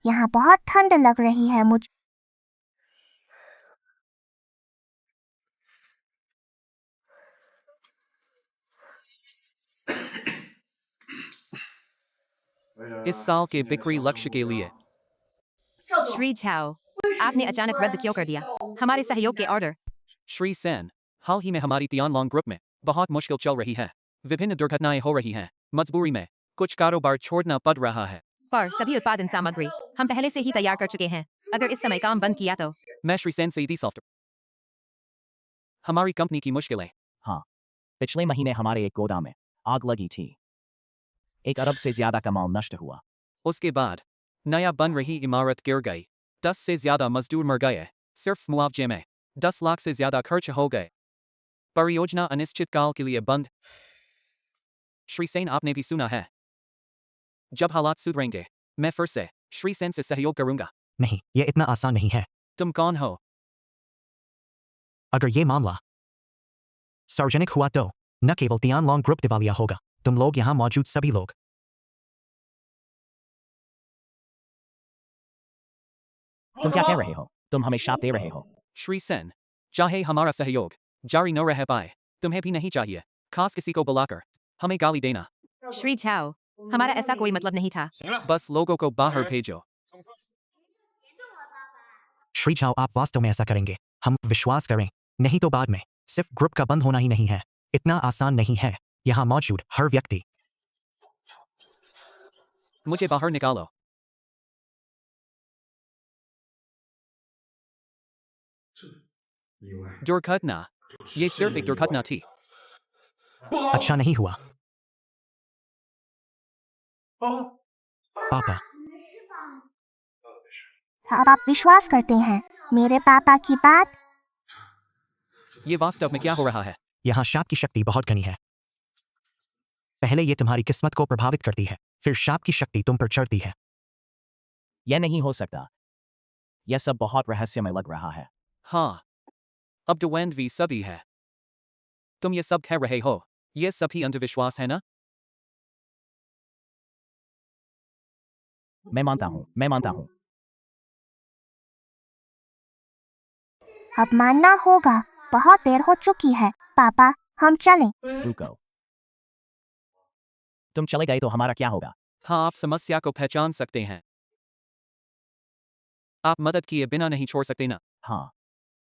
यहाँ बहुत ठंड लग रही है मुझे। इस साल के बिक्री लक्ष्य के लिए श्री झाओ, आपने अचानक रद्द क्यों कर दिया हमारे सहयोग के ऑर्डर? श्री सेन, हाल ही में हमारी तियानलोंग ग्रुप में बहुत मुश्किल चल रही है। विभिन्न दुर्घटनाएं हो रही हैं। मजबूरी में कुछ कारोबार छोड़ना पड़ रहा है। पर सभी उत्पादन सामग्री हम पहले से ही तैयार कर चुके हैं। अगर इस समय काम बंद किया तो? मैं श्री सेन से सॉफ्टवेयर हमारी कंपनी की मुश्किलें। हाँ, पिछले महीने हमारे एक गोदाम में आग लगी थी। 1 अरब से ज्यादा का माल नष्ट हुआ। उसके बाद नया बन रही इमारत गिर गई। 10 से ज्यादा मजदूर मर गए। सिर्फ मुआवजे में 10 लाख से ज्यादा खर्च हो गए। परियोजना अनिश्चित काल के लिए बंद। श्री सेन, आपने भी सुना है, जब हालात सुधरेंगे मैं फिर से श्री सेन से सहयोग करूंगा। नहीं, यह इतना आसान नहीं है। तुम कौन हो? अगर ये मामला सार्वजनिक हुआ तो न केवल तियानलोंग ग्रुप दिवालिया होगा, तुम लोग यहाँ मौजूद सभी लोग। तुम क्या कह रहे हो? तुम हमें शाप दे रहे हो? श्री सेन, चाहे हमारा सहयोग जारी न रह पाए, तुम्हें भी नहीं चाहिए खास किसी को बुलाकर हमें गाली देना। श्री झाओ, हमारा ऐसा कोई मतलब नहीं था। बस लोगों को बाहर भेजो। श्री झाओ, आप वास्तव में ऐसा करेंगे? हम विश्वास करें, नहीं तो बाद में सिर्फ ग्रुप का बंद होना ही नहीं है। इतना आसान नहीं है। यहाँ मौजूद हर व्यक्ति। मुझे बाहर निकालो। दुर्घटना, ये सिर्फ एक दुर्घटना थी। अच्छा नहीं हुआ। पापा, अब आप विश्वास करते हैं मेरे पापा की बात? ये वास्तव में क्या हो रहा है? यहाँ शाप की शक्ति बहुत घनी है। पहले ये तुम्हारी किस्मत को प्रभावित करती है, फिर शाप की शक्ति तुम पर चढ़ती है। यह नहीं हो सकता। यह सब बहुत रहस्यमय लग रहा है। हाँ, अब डुवेंड भी सभी है। तुम ये सब कह रहे हो, ये सभी अंधविश्वास है ना? मैं मानता हूँ। अब मानना होगा, बहुत देर हो चुकी है। पापा, हम चलें। रुको। तुम चले गए तो हमारा क्या होगा? हाँ, आप समस्या को पहचान सकते हैं। आप मदद किए बिना नहीं छोड़ सकते ना? हाँ,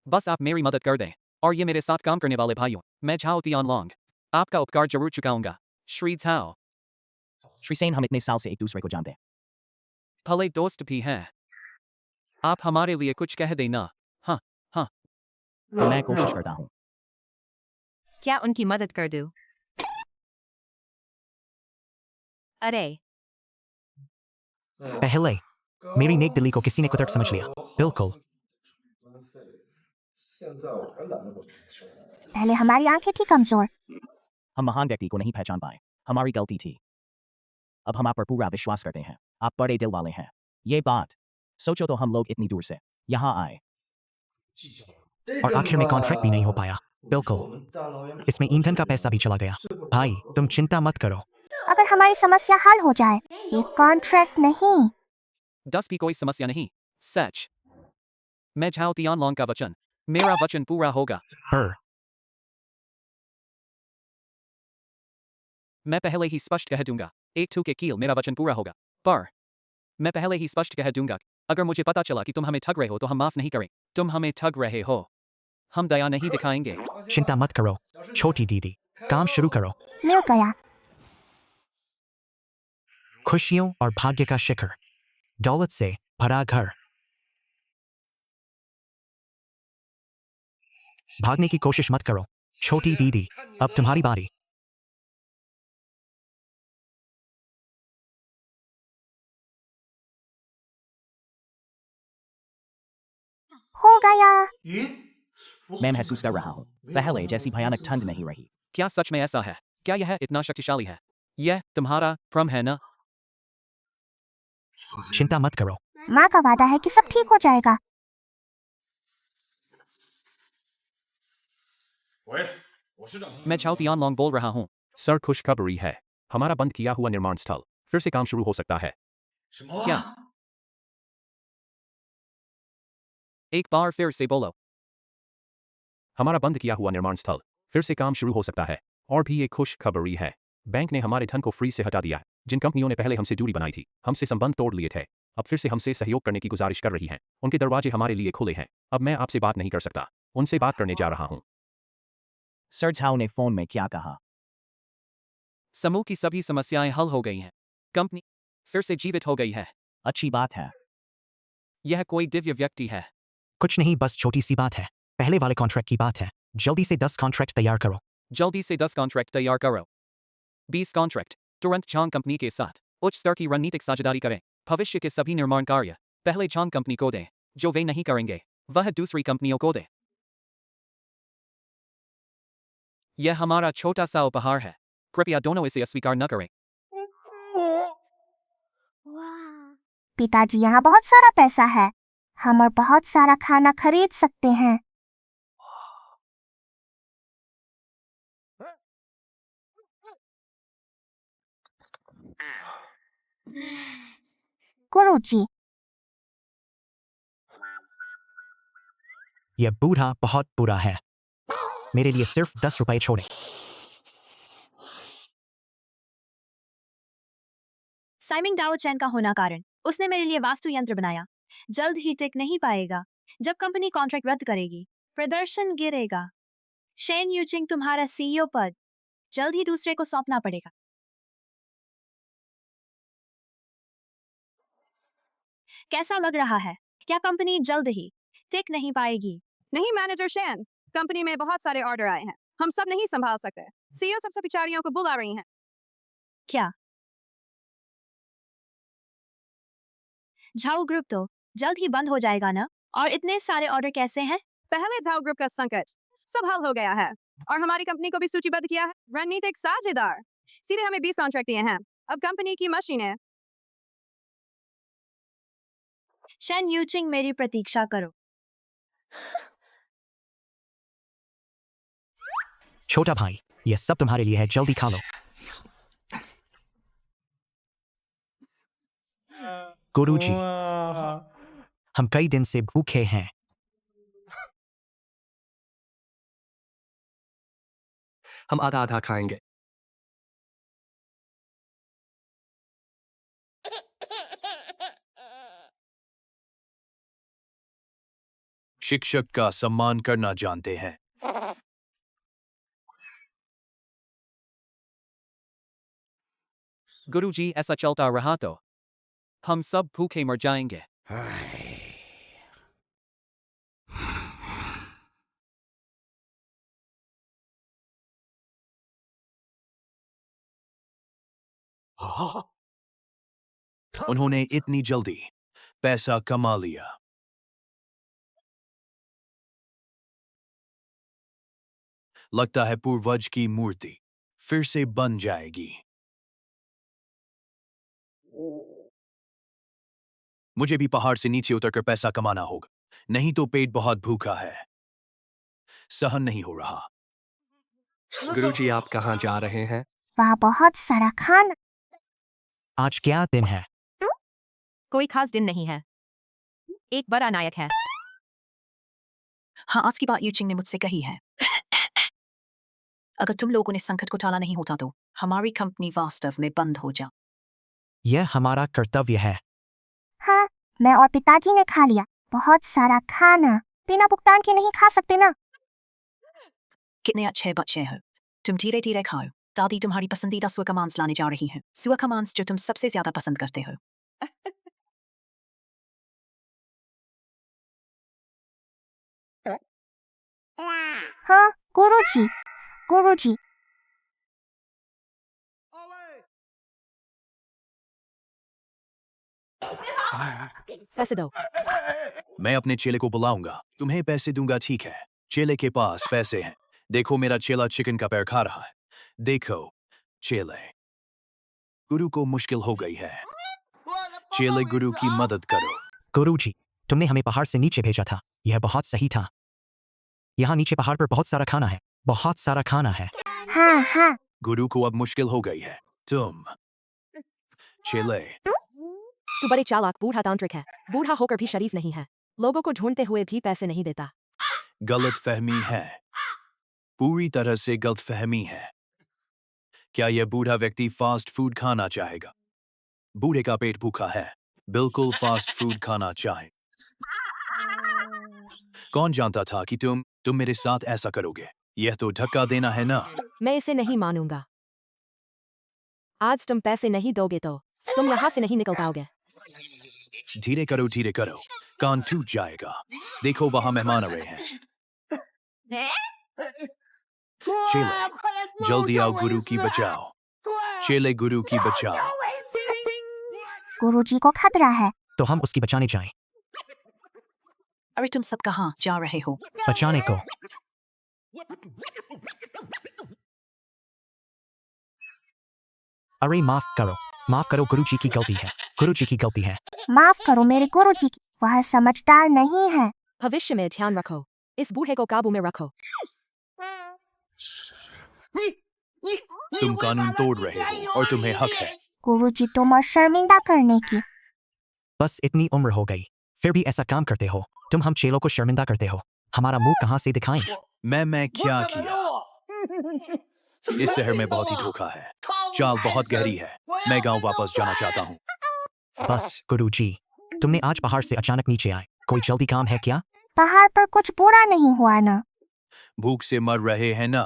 बस आप मेरी मदद कर दें, और ये मेरे साथ काम करने वाले भाइयों, मैं झाओ तियानलोंग, आपका उपकार जरूर चुकाऊंगा। श्री झाओ। श्री सेन, हम इतने साल से एक दूसरे को जानते हैं। भले दोस्त भी हैं। आप हमारे लिए कुछ कह देना। हाँ हाँ। तो मैं कोशिश करता हूँ। क्या उनकी मदद कर दूं? अरे, पहले मेरी नेक दिली को किसी ने कुतर्क समझ लिया। बिल्कुल। पहले हमारी आंखें थी कमजोर। हम महान व्यक्ति को नहीं पहचान पाए। हमारी गलती थी। अब हम आप पर पूरा विश्वास करते हैं। आप बड़े दिल वाले हैं। ये बात सोचो तो हम लोग इतनी दूर से यहाँ आए। और आखिर में कॉन्ट्रैक्ट भी नहीं हो पाया। बिल्कुल, इसमें ईंधन का पैसा भी चला गया। भाई, तुम चिंता मत करो। अगर हमारी समस्या हल हो जाए, ये कॉन्ट्रैक्ट नहीं। 10 भी कोई समस्या नहीं। सच, मैं झाओ तियानलोंग का वचन, मेरा वचन पूरा होगा। पर मैं पहले ही स्पष्ट कह दूंगा, एक थू के कील मेरा वचन पूरा होगा। पर मैं पहले ही स्पष्ट कह दूंगा, अगर मुझे पता चला कि तुम हमें ठग रहे हो तो हम माफ नहीं करें। तुम हमें ठग रहे हो, हम दया नहीं दिखाएंगे। चिंता मत करो छोटी दीदी, काम शुरू करो। मिल गया। खुशियों और भाग्य का शिखर, दौलत से भरा घर। भागने की कोशिश मत करो छोटी दीदी, अब तुम्हारी बारी। हो गया। मैं महसूस कर रहा हूँ पहले जैसी भयानक ठंड नहीं रही। क्या सच में ऐसा है? क्या यह इतना शक्तिशाली है? यह तुम्हारा भ्रम है ना? चिंता मत करो, माँ का वादा है कि सब ठीक हो जाएगा। मैं चाओ तियानलोंग बोल रहा हूँ। सर, खुशखबरी है, हमारा बंद किया हुआ निर्माण स्थल फिर से काम शुरू हो सकता है। क्या? एक बार फिर से बोलो। हमारा बंद किया हुआ निर्माण स्थल फिर से काम शुरू हो सकता है। और भी एक खुशखबरी है, बैंक ने हमारे धन को फ्रीज से हटा दिया है। जिन कंपनियों ने पहले हमसे दूरी बनाई थी, हमसे संबंध तोड़ लिए थे, अब फिर से हमसे सहयोग करने की गुजारिश कर रही हैं। उनके दरवाजे हमारे लिए खुले हैं। अब मैं आपसे बात नहीं कर सकता, उनसे बात करने जा रहा हूँ। सर झाओ ने फोन में क्या कहा? समूह की सभी समस्याएं हल हो गई हैं। कंपनी फिर से जीवित हो गई है। अच्छी बात है। यह कोई दिव्य व्यक्ति है। कुछ नहीं, बस छोटी सी बात है, पहले वाले कॉन्ट्रैक्ट की बात है। जल्दी से 10 कॉन्ट्रैक्ट तैयार करो। जल्दी से 10 कॉन्ट्रैक्ट तैयार करो। 20 कॉन्ट्रैक्ट तुरंत चांग कंपनी के साथ उच्च स्तर की रणनीतिक साझेदारी करें। भविष्य के सभी निर्माण कार्य पहले चांग कंपनी को दें। जो वे नहीं करेंगे वह दूसरी कंपनियों को दें। यह हमारा छोटा सा उपहार है, कृपया दोनों इसे अस्वीकार न करें। पिताजी, यहाँ बहुत सारा पैसा है, हम और बहुत सारा खाना खरीद सकते हैं। गुरुजी, यह बूढ़ा बहुत बुरा है, मेरे लिए सिर्फ 10 रुपए छोड़े। साइमिंग डाओ चैन का होना कारण उसने मेरे लिए वास्तु यंत्र बनाया। जल्द ही टिक नहीं पाएगा। जब कंपनी कॉन्ट्रैक्ट रद्द करेगी, प्रदर्शन गिरेगा। शेन यूचिंग तुम्हारा सीईओ पद जल्द ही दूसरे को सौंपना पड़ेगा। कैसा लग रहा है? क्या कंपनी जल्द ही टिक नहीं पाएगी? नहीं मैनेजर शेन, कंपनी में बहुत सारे ऑर्डर आए हैं, हम सब नहीं संभाल सकते। सीईओ सब कर्मचारियों को बुला रही हैं। क्या झाओ ग्रुप तो जल्द ही बंद हो जाएगा ना? और इतने सारे ऑर्डर कैसे हैं? पहले झाओ ग्रुप का संकट सब हल हो गया है और हमारी कंपनी को भी सूचीबद्ध किया है। रणनीतिक साझेदार सीधे हमें 20 कॉन्ट्रैक्ट दिए हैं। अब कंपनी की मशीनें। शेन यूचिंग, मेरी प्रतीक्षा करो। छोटा भाई, यह सब तुम्हारे लिए है, जल्दी खा लो। गुरुजी, हम कई दिन से भूखे हैं। हम आधा आधा खाएंगे। शिक्षक का सम्मान करना जानते हैं। गुरुजी, ऐसा चलता रहा तो हम सब भूखे मर जाएंगे। उन्होंने इतनी जल्दी पैसा कमा लिया। लगता है पूर्वज की मूर्ति फिर से बन जाएगी। मुझे भी पहाड़ से नीचे उतरकर पैसा कमाना होगा, नहीं तो पेट बहुत भूखा है, सहन नहीं हो रहा। गुरुजी, आप कहाँ जा रहे हैं? वहाँ बहुत सारा खाना। आज क्या दिन है? कोई खास दिन नहीं है, एक बड़ा नायक है। हाँ, आज की बात यूचिंग ने मुझसे कही है। अगर तुम लोगों ने संकट को टाला नहीं होता तो हमारी कंपनी वास्तव में बंद हो जा। यह हमारा कर्तव्य है। हाँ, मैं और पिताजी ने खा लिया बहुत सारा खाना। बिना भुगतान के नहीं खा सकते ना। कितने अच्छे बच्चे हो, तुम धीरे धीरे खाओ। दादी तुम्हारी पसंदीदा सुअर का मांस लाने जा रही है, सुअर का मांस जो तुम सबसे ज्यादा पसंद करते हो। हाँ गुरुजी, गुरुजी। पैसे दो। मैं अपने चेले को बुलाऊंगा, तुम्हें पैसे दूंगा, ठीक है? चेले के पास पैसे हैं। देखो मेरा चेला चिकन का पैर खा रहा है। देखो चेले, गुरु को मुश्किल हो गई है। चेले गुरु की मदद करो। गुरुजी, तुमने हमें पहाड़ से नीचे भेजा था, यह बहुत सही था। यहाँ नीचे पहाड़ पर बहुत सारा खाना है, बहुत सारा खाना है। हाँ हाँ। गुरु को अब मुश्किल हो गई है। तुम चेले, तू बड़े चालाक बूढ़ा तांत्रिक है, बूढ़ा होकर भी शरीफ नहीं है, लोगों को ढूंढते हुए भी पैसे नहीं देता। गलत फहमी है, पूरी तरह से गलत फहमी है। क्या यह बूढ़ा व्यक्ति फास्ट फूड खाना चाहेगा? बूढ़े का पेट भूखा है, बिल्कुल फास्ट फूड खाना चाहे। कौन जानता था कि तुम मेरे साथ ऐसा करोगे? यह तो धक्का देना है ना। मैं इसे नहीं मानूंगा। आज तुम पैसे नहीं दोगे तो तुम यहाँ से नहीं निकल पाओगे। धीरे करो, कान टूट जाएगा। देखो वहां मेहमान आ रहे हैं। चेले, जल्दी आओ, गुरु की बचाओ। चेले, गुरु की बचाओ। गुरुजी को खतरा है। तो हम उसकी बचाने जाएं। अरे तुम सब कहाँ जा रहे हो? बचाने को। अरे माफ करो, गुरुजी की गलती है, गुरुजी की गलती है। माफ करो मेरे गुरुजी की, वह समझदार नहीं है। भविष्य में ध्यान रखो, इस बूढ़े को काबू में रखो। तुम कानून तोड़ रहे हो और तुम्हें हक है। गुरुजी तुम और शर्मिंदा करने की। बस इतनी उम्र हो गई, फिर भी ऐसा काम करते हो। तुम हम चेलों को शर्मिंदा करते हो। हमारा मुंह कहाँ से दिखाएं? मैं क्या किया? इस शहर में बहुत ही धोखा है, चाल बहुत गहरी है। मैं गांव वापस जाना चाहता हूँ। बस गुरुजी, तुमने आज पहाड़ से अचानक नीचे आए, कोई जल्दी काम है क्या? पहाड़ पर कुछ बुरा नहीं हुआ ना। भूख से मर रहे हैं ना।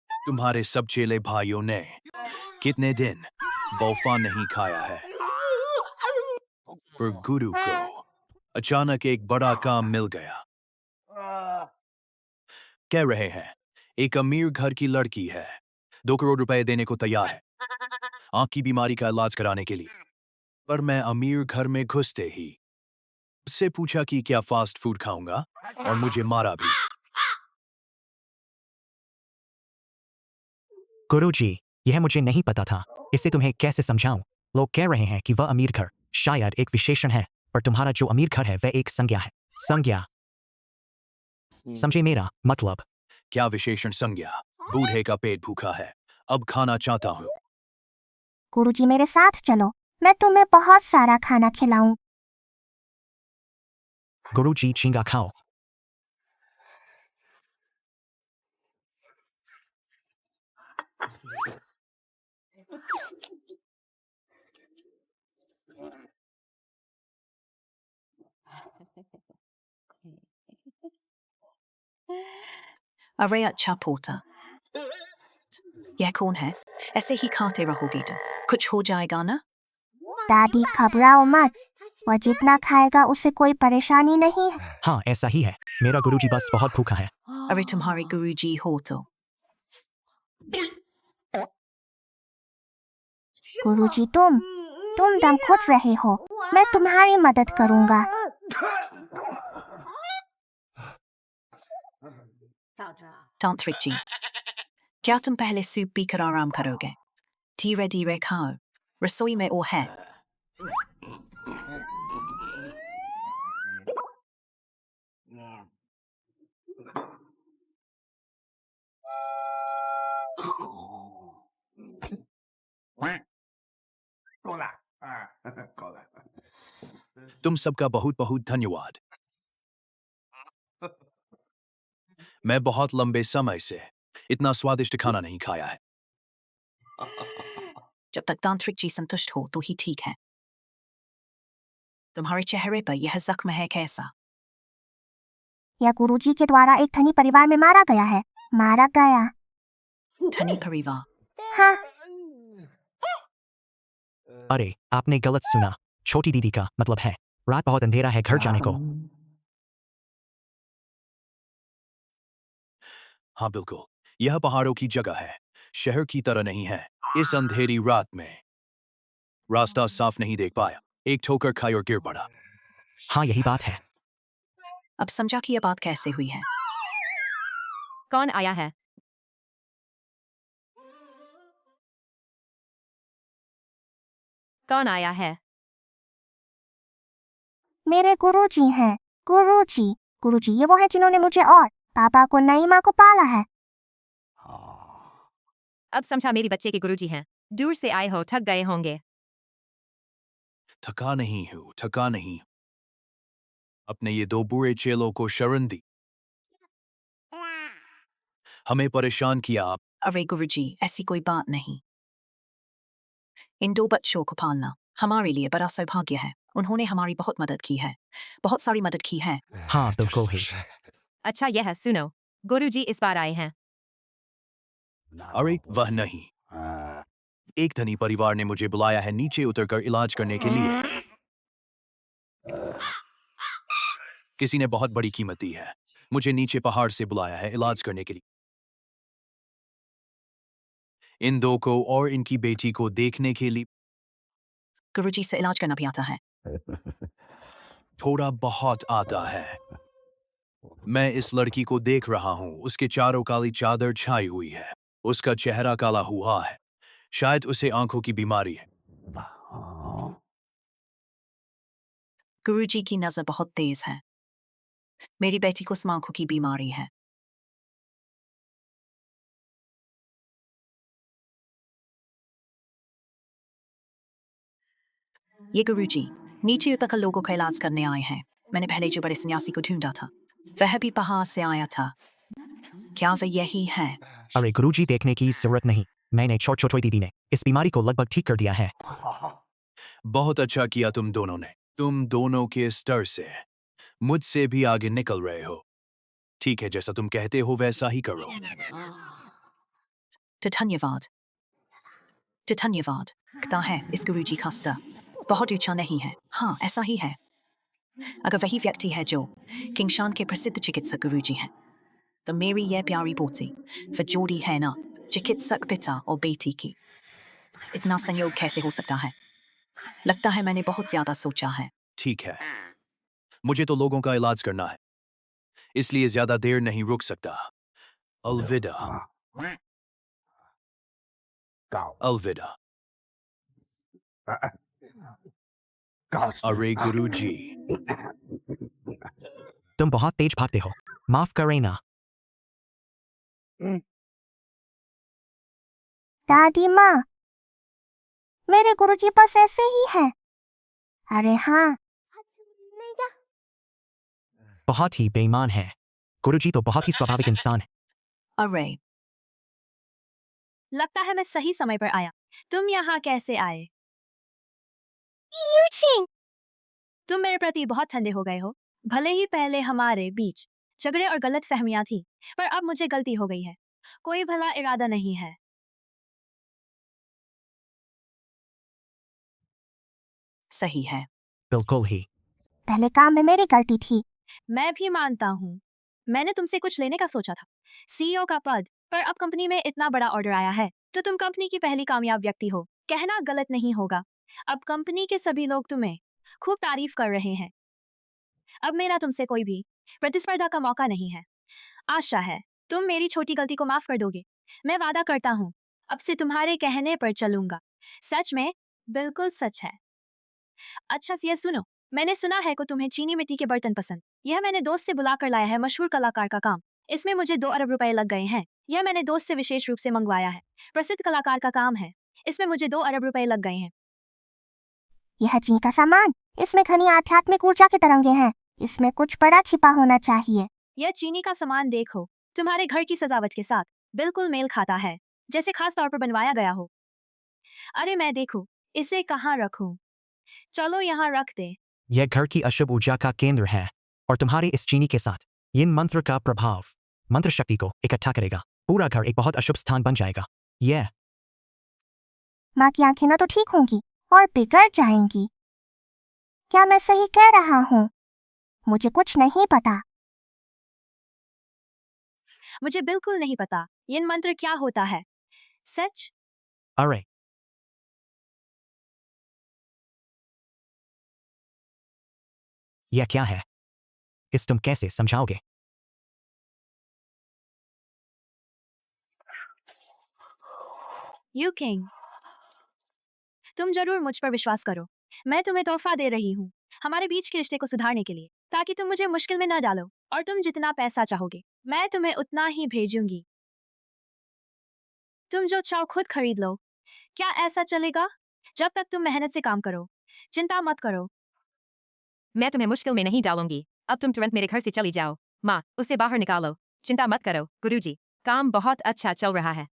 तुम्हारे सब चेले भाइयों ने कितने दिन बोफा नहीं खाया है, पर गुरु को अचानक एक बड़ा काम मिल गया। कह रहे हैं एक अमीर घर की लड़की है, 2 करोड़ रुपए देने को तैयार है आंख की बीमारी का इलाज कराने के लिए। पर मैं अमीर घर में घुसते ही उससे पूछा कि क्या फास्ट फूड खाऊंगा, और मुझे मारा भी। गुरुजी, यह मुझे नहीं पता था, इसे तुम्हें कैसे समझाऊं? लोग कह रहे हैं कि वह अमीर घर शायद एक विशेषण है, पर तुम्हारा जो अमीर घर है वह एक संज्ञा है। संज्ञा, समझे मेरा मतलब? क्या विशेषण संज्ञा? बूढ़े का पेट भूखा है, अब खाना चाहता हूँ। गुरुजी मेरे साथ चलो, मैं तुम्हें बहुत सारा खाना खिलाऊं। गुरुजी झींगा खाओ। अरे अच्छा पोता, यह कौन है? ऐसे ही खाते रहोगे तो कुछ हो जाएगा ना? दादी घबराओ मत, वह जितना खाएगा उससे कोई परेशानी नहीं है। हाँ ऐसा ही है, मेरा गुरुजी बस बहुत भूखा है। अरे तुम्हारे गुरुजी हो तो। गुरुजी तुम दम घुट रहे हो, मैं तुम्हारी मदद करूंगा। तांत्रिक जी, क्या तुम पहले सूप पीकर आराम करोगे? धीरे धीरे खाओ, रसोई में वो है। तुम सबका बहुत बहुत धन्यवाद। मैं बहुत लंबे समय से इतना स्वादिष्ट खाना नहीं खाया है। जब तक तांत्रिक जी संतुष्ट हो तो ही ठीक है। तुम्हारे चेहरे पर यह जख्म है कैसा? यह गुरुजी के द्वारा एक धनी परिवार में मारा गया है। मारा गया। धनी परिवार? हाँ, अरे आपने गलत सुना। छोटी दीदी का मतलब है रात बहुत अंधेरा है, घर जाने को। हाँ बिल्कुल, यह पहाड़ों की जगह है, शहर की तरह नहीं है। इस अंधेरी रात में रास्ता साफ नहीं देख पाया, एक ठोकर खाई और गिर पड़ा। हाँ यही बात है। अब समझा कि यह बात कैसे हुई है। कौन आया है? कौन आया है? मेरे गुरुजी हैं। गुरुजी, गुरुजी ये वो है जिन्होंने मुझे और पापा को नई माँ को पाला है। अब समझा, मेरी बच्चे के गुरुजी हैं। दूर से आए हो, थक गए होंगे। थका नहीं हूँ, थका नहीं हूँ। अपने ये दो बुरे चेलों को शरण दी, हमें परेशान किया। आप अरे गुरुजी, ऐसी कोई बात नहीं। इन दो बच्चों को पालना हमारे लिए बड़ा सौभाग्य है। उन्होंने हमारी बहुत मदद की है, बहुत सारी मदद की है। हाँ बिल्कुल ही। अच्छा यह है, सुनो, गुरुजी इस बार आए हैं। अरे वह नहीं, एक धनी परिवार ने मुझे बुलाया है नीचे उतरकर इलाज करने के लिए। किसी ने बहुत बड़ी कीमत दी है, मुझे नीचे पहाड़ से बुलाया है इलाज करने के लिए। इन दो को और इनकी बेटी को देखने के लिए। गुरुजी से इलाज करना भी आता है? थोड़ा बहुत आता है। मैं इस लड़की को देख रहा हूँ, उसके चारों काली चादर छाई हुई है, उसका चेहरा काला हुआ है, शायद उसे आंखों की बीमारी है। गुरुजी की नजर बहुत तेज है। मेरी बेटी को आंखों की बीमारी है। ये गुरुजी नीचे उतरकर लोगों का इलाज करने आए हैं। मैंने पहले जो बड़े सन्यासी को ढूंढा था वह भी पहाड़ से आया था। क्या वह यही है? अरे गुरुजी देखने की जरूरत नहीं, मैंने छोटी दीदी ने इस बीमारी को लगभग ठीक कर दिया है। बहुत अच्छा किया तुम दोनों ने। तुम दोनों के स्तर से मुझसे भी आगे निकल रहे हो। ठीक है, जैसा तुम कहते हो वैसा ही करो। तो धन्यवाद। तो धन्यवाद। कहता है इस गुरुजी का स्तर बहुत ऊंचा नहीं है। हाँ ऐसा ही है। अगर वही व्यक्ति है जो किंगशान के प्रसिद्ध चिकित्सक गुरुजी हैं, तो मेरी यह प्यारी पोती फिर जोड़ी है ना, चिकित्सक पिता और बेटी की। इतना संयोग कैसे हो सकता है? लगता है मैंने बहुत ज्यादा सोचा है। ठीक है, मुझे तो लोगों का इलाज करना है, इसलिए ज्यादा देर नहीं रुक सकता। अलविदा। अलविदा। अरे गुरुजी, तुम बहुत तेज भागते हो, माफ करें ना। दादी माँ, मेरे गुरुजी बस ऐसे ही है। अरे हाँ, बहुत ही बेईमान है। गुरुजी तो बहुत ही स्वाभाविक इंसान है। अरे लगता है मैं सही समय पर आया। तुम यहाँ कैसे आए? तुम मेरे प्रति बहुत ठंडे हो गए हो। भले ही पहले हमारे बीच झगड़े और गलत फहमियां थी, पर अब मुझे गलती हो गई है। कोई भला इरादा नहीं है। सही है। बिल्कुल ही। पहले काम में मेरी गलती थी। मैं भी मानता हूँ, मैंने तुमसे कुछ लेने का सोचा था, सीईओ का पद, पर अब कंपनी में इतना बड़ा ऑर्डर आया है तो तुम कंपनी की पहली कामयाब व्यक्ति हो, कहना गलत नहीं होगा। अब कंपनी के सभी लोग तुम्हें खूब तारीफ कर रहे हैं। अब मेरा तुमसे कोई भी प्रतिस्पर्धा का मौका नहीं है। आशा है तुम मेरी छोटी गलती को माफ कर दोगे। मैं वादा करता हूँ अब से तुम्हारे कहने पर चलूंगा। सच में, बिल्कुल सच है। अच्छा ये सुनो, मैंने सुना है कि तुम्हें चीनी मिट्टी के बर्तन पसंद। यह मैंने दोस्त से बुला कर लाया है, मशहूर कलाकार का काम। इसमें मुझे 2 अरब रुपए लग गए हैं। यह मैंने दोस्त से विशेष रूप से मंगवाया है, प्रसिद्ध कलाकार का काम है। इसमें मुझे 2 अरब रुपए लग गए हैं। यह चीनी का सामान, इसमें घनी आध्यात्मिक ऊर्जा के तरंगे हैं। इसमें कुछ बड़ा छिपा होना चाहिए। यह चीनी का सामान देखो, तुम्हारे घर की सजावट के साथ बिल्कुल मेल खाता है, जैसे खास तौर पर बनवाया गया हो। अरे मैं देखूं, इसे कहाँ रखूं? चलो यहाँ रख दे। यह घर की अशुभ ऊर्जा का केंद्र है और तुम्हारे इस चीनी के साथ इन मंत्र का प्रभाव मंत्र शक्ति को इकट्ठा करेगा। पूरा घर एक बहुत अशुभ स्थान बन जाएगा। यह माँ की आंखें ना तो ठीक होंगी और बिगड़ जाएंगी। क्या मैं सही कह रहा हूँ? मुझे कुछ नहीं पता। मुझे बिल्कुल नहीं पता ये मंत्र क्या होता है। सच? अरे यह क्या है? इस तुम कैसे समझाओगे? यू किंग, तुम जरूर मुझ पर विश्वास करो। मैं तुम्हें तोहफा दे रही हूँ हमारे बीच के रिश्ते को सुधारने के लिए, ताकि तुम मुझे मुश्किल में न डालो। और तुम जितना पैसा चाहोगे मैं तुम्हें उतना ही भेजूंगी। तुम जो चाहो खुद खरीद लो। क्या ऐसा चलेगा? जब तक तुम मेहनत से काम करो, चिंता मत करो। मैं तुम्हें मुश्किल में नहीं डालूंगी। अब तुम तुरंत मेरे घर से चली जाओ। माँ, उसे बाहर निकालो। चिंता मत करो गुरुजी, काम बहुत अच्छा चल रहा है।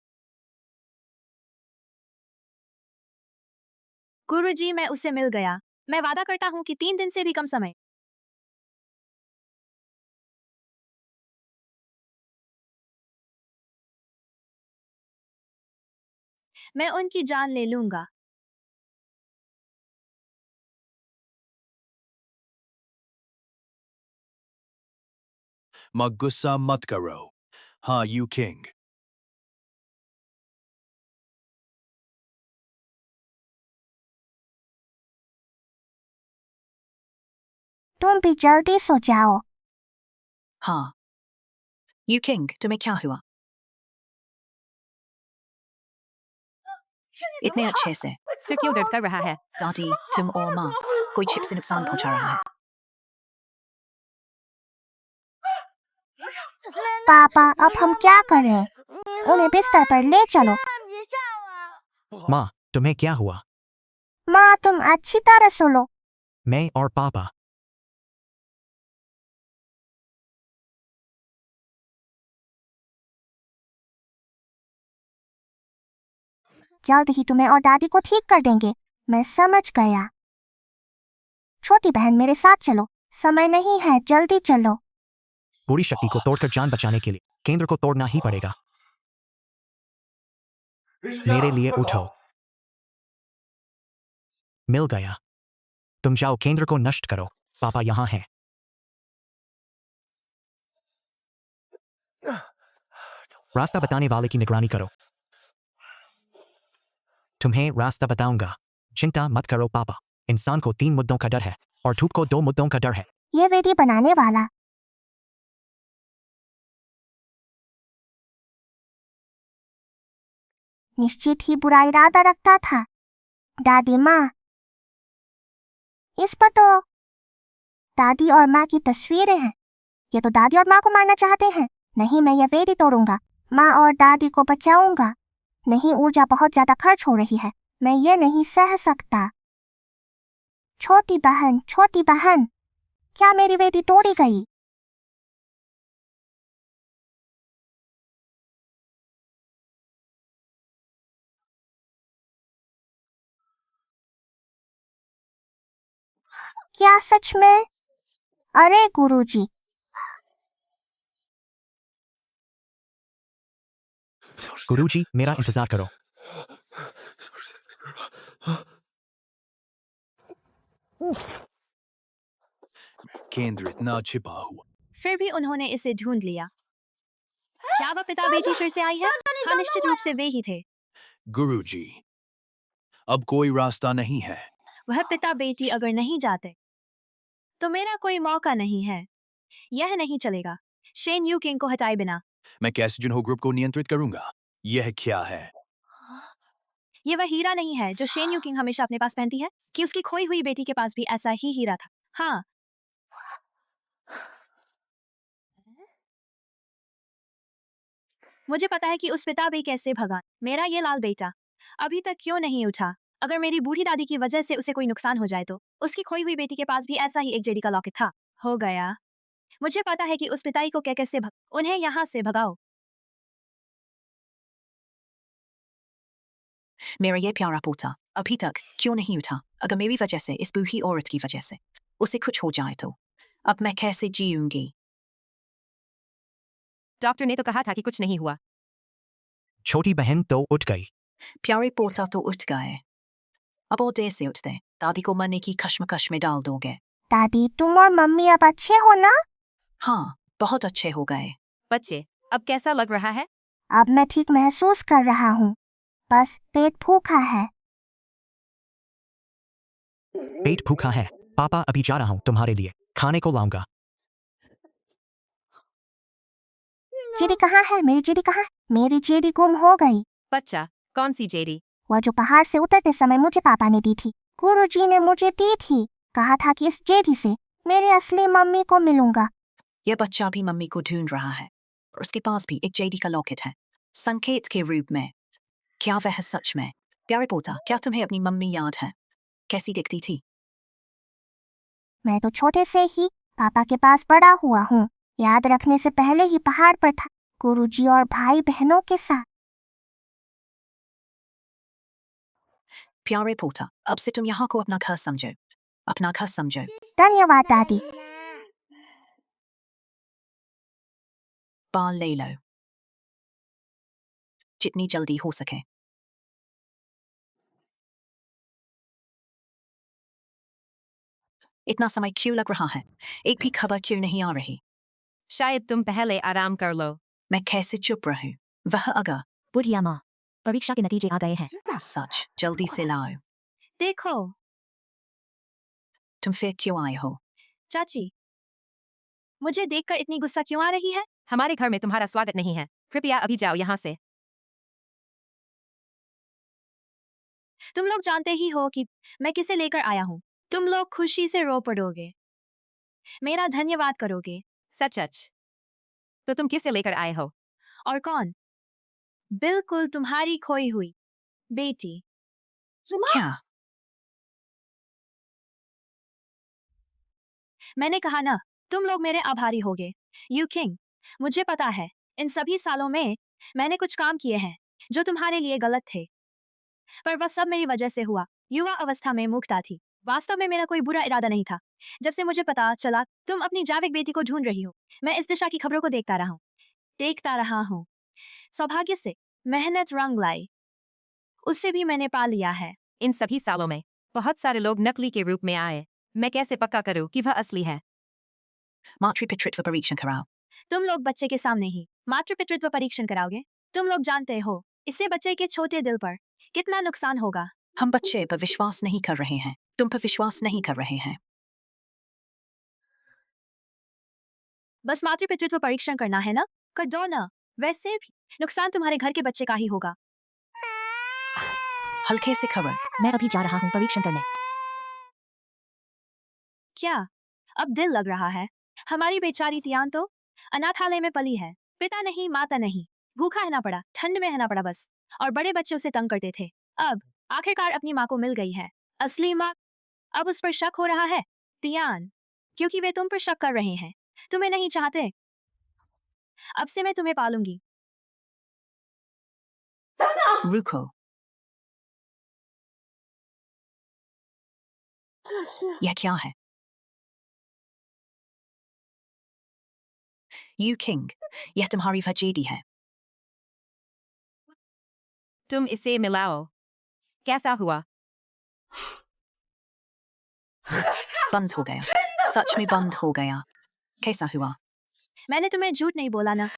गुरुजी, मैं उसे मिल गया। मैं वादा करता हूँ कि 3 दिन से भी कम समय। मैं उनकी जान ले लूंगा। माँ गुस्सा मत करो। हाँ यू किंग। तुम भी जल्दी सो जाओ। हाँ। यू किंग, तुम्हें क्या हुआ? इतने अच्छे से। सिर क्यों दर्द कर रहा है? दादी, तुम और माँ, कोई चिप से नुकसान पहुंचा रहा है। पापा, अब हम क्या करें? उन्हें बिस्तर पर ले चलो। माँ, तुम्हें क्या हुआ? माँ, तुम अच्छी तरह सुनो। मैं और पापा जल्द ही तुम्हें और दादी को ठीक कर देंगे। मैं समझ गया। छोटी बहन, मेरे साथ चलो। समय नहीं है, जल्दी चलो। पूरी शक्ति को तोड़कर जान बचाने के लिए केंद्र को तोड़ना ही पड़ेगा। मेरे लिए उठो। मिल गया। तुम जाओ, केंद्र को नष्ट करो। पापा यहाँ हैं। रास्ता बताने वाले की निगरानी करो। तुम्हें रास्ता बताऊंगा। चिंता मत करो पापा। इंसान को 3 मुद्दों का डर है और धूप को 2 मुद्दों का डर है। ये वेदी बनाने वाला निश्चित ही बुरा इरादा रखता था। दादी माँ, इस पर तो दादी और माँ की तस्वीरें हैं। ये तो दादी और माँ को मारना चाहते हैं। नहीं, मैं यह वेदी तोड़ूंगा। माँ और दादी को बचाऊंगा। नहीं, ऊर्जा बहुत ज्यादा खर्च हो रही है। मैं ये नहीं सह सकता। छोटी बहन, क्या मेरी वेदी तोड़ी गई? क्या सच में? अरे गुरुजी, गुरुजी, मेरा इंतजार करो। केंद्र इतना छिपा हुआ। फिर भी उन्होंने इसे ढूंढ लिया। क्या वह पिता बेटी फिर से आई है? हाँ, निश्चित रूप से वे ही थे। गुरुजी, अब कोई रास्ता नहीं है। वह पिता बेटी अगर नहीं जाते तो मेरा कोई मौका नहीं है। यह नहीं चलेगा शेन यू किंग को हटाए बिना। मैं कैसे जुनहो ग्रुप को नियंत्रित करूंगा? यह क्या है? ये वह हीरा नहीं है जो शेन यू किंग हमेशा अपने पास पहनती है। कि उसकी खोई हुई बेटी के पास भी ऐसा ही हीरा था। हाँ, मुझे पता है कि उस पिता भी कैसे भगा। मेरा ये लाल बेटा अभी तक क्यों नहीं उठा? अगर मेरी बूढ़ी दादी की वजह से उसे कोई नुकसान हो जाए तो उसकी खोई हुई बेटी के पास भी ऐसा ही एक जेडी का लॉकेट था। हो गया। मुझे पता है कि उस पिताई को कैसे उन्हें यहाँ से भगाओ। मेरा ये प्यारा पोता अभी तक क्यों नहीं उठा? अगर मेरी वजह से, इस बूढ़ी औरत की वजह से उसे कुछ हो जाए तो अब मैं कैसे जीऊंगी? डॉक्टर ने तो कहा था कि कुछ नहीं हुआ। छोटी बहन तो उठ गई। प्यारे पोता तो उठ गए, अब और देर से उठते दादी को मरने की कश्मकश में डाल दोगे। दादी, तुम और मम्मी अब अच्छे हो ना? हाँ, बहुत अच्छे हो गए। बच्चे, अब कैसा लग रहा है? अब मैं ठीक महसूस कर रहा हूँ, बस पेट भूखा है। पेट भूखा है? पापा अभी जा रहा हूँ, तुम्हारे लिए खाने को लाऊंगा। जेडी कहाँ है? मेरी जेडी कहाँ है? मेरी जेडी गुम हो गई। बच्चा, कौन सी जेडी? वह जो पहाड़ से उतरते समय मुझे पापा ने दी थी। गुरुजी ने मुझे दी थी, कहा था कि इस जेडी से मेरे असली मम्मी को मिलूंगा। यह बच्चा भी मम्मी को ढूंढ रहा है और उसके पास भी एक जेडी का लॉकेट है, संकेत के रूप में। क्या वह सच में? प्यारे पोता, क्या तुम्हें अपनी मम्मी याद है? कैसी दिखती थी? मैं तो छोटे से ही पापा के पास बड़ा हुआ हूँ। याद रखने से पहले ही पहाड़ पर था, गुरुजी और भाई बहनों के साथ। प्यारे पोता, अब से तुम यहाँ को अपना घर समझो, अपना घर समझो। धन्यवाद दादी। बाल ले लो, जितनी जल्दी हो सके। इतना समय क्यों लग रहा है? एक भी खबर क्यों नहीं आ रही? शायद तुम पहले आराम कर लो। मैं कैसे चुप रहूं? वह अगर बुढ़िया माँ, परीक्षा के नतीजे आ गए हैं। सच, जल्दी से लाओ। देखो तुम फिर क्यों आए हो? चाची, मुझे देखकर इतनी गुस्सा क्यों आ रही है? हमारे घर में तुम्हारा स्वागत नहीं है, कृपया अभी जाओ यहाँ से। तुम लोग जानते ही हो कि मैं किसे लेकर आया हूँ। तुम लोग खुशी से रो पड़ोगे, मेरा धन्यवाद करोगे। सच? तो तुम किसे लेकर आए हो? और कौन? बिल्कुल तुम्हारी खोई हुई बेटी। क्या? मैंने कहा ना, तुम लोग मेरे आभारी होगे। यू किंग, मुझे पता है इन सभी सालों में मैंने कुछ काम किए हैं जो तुम्हारे लिए गलत थे, पर वह सब मेरी वजह से हुआ। युवा अवस्था में मूर्खता थी। वास्तव में मेरा कोई बुरा इरादा नहीं था। जब से मुझे पता चला तुम अपनी जाविक बेटी को ढूंढ रही हो, मैं इस दिशा की खबरों को देखता रहा हूँ। सौभाग्य से मेहनत रंग लाई, उससे भी मैंने पा लिया है। इन सभी सालों में बहुत सारे लोग नकली के रूप में आए। मैं कैसे पक्का करूं कि वह असली है? मातृ पितृत्व परीक्षण कराओ। तुम लोग बच्चे के सामने ही मातृ पितृत्व परीक्षण कराओगे? तुम लोग जानते हो इससे बच्चे के छोटे दिल पर कितना नुकसान होगा। हम बच्चे पर विश्वास नहीं कर रहे हैं, तुम पर विश्वास नहीं कर रहे हैं। बस मातृ पितृत्व परीक्षण करना है ना? कर दो ना। वैसे भी नुकसान तुम्हारे घर के बच्चे का ही होगा। हल्के से करो। मैं अभी जा रहा हूँ परीक्षण करने। क्या अब दिल लग रहा है? हमारी बेचारी तियान तो अनाथालय में पली है। पिता नहीं, माता नहीं, भूखा रहना पड़ा, ठंड में रहना पड़ा बस। और बड़े बच्चे उसे तंग करते थे। अब आखिरकार अपनी माँ को मिल गई है, असली माँ। अब उस पर शक हो रहा है तियान, क्योंकि वे तुम पर शक कर रहे हैं। तुम्हें नहीं चाहते। अब से मैं तुम्हें पालूंगी। रुको, यह क्या है? यू किंग, यह तुम्हारी वजेदी है। तुम इसे मिलाओ। कैसा हुआ? बंद हो गया, सच में बंद हो गया। कैसा हुआ? मैंने तुम्हें झूठ नहीं बोला ना।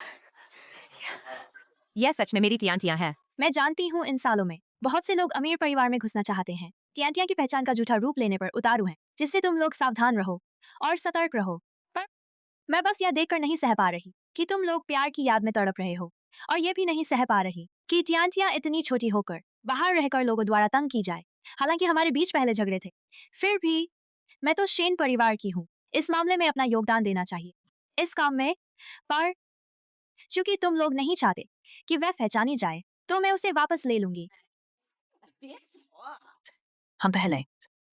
यह सच में मेरी टियांटियां है। मैं जानती हूँ इन सालों में बहुत से लोग अमीर परिवार में घुसना चाहते हैं। टियांटिया की पहचान का झूठा रूप लेने पर उतारू हैं, जिससे तुम लोग सावधान रहो और सतर्क रहो। पर मैं बस यह देखकर नहीं सह पा रही कि तुम लोग प्यार की याद में तड़प रहे हो, और यह भी नहीं सह पा रही कि टियांटिया इतनी छोटी होकर बाहर रहकर लोगों द्वारा तंग की जाए। हालांकि हमारे बीच पहले झगड़े थे, फिर भी मैं तो शेन परिवार की हूँ। इस मामले में अपना योगदान देना चाहिए इस काम में। पर चूंकि तुम लोग नहीं चाहते कि वह पहचानी जाए, तो मैं उसे वापस ले लूंगी। हम पहले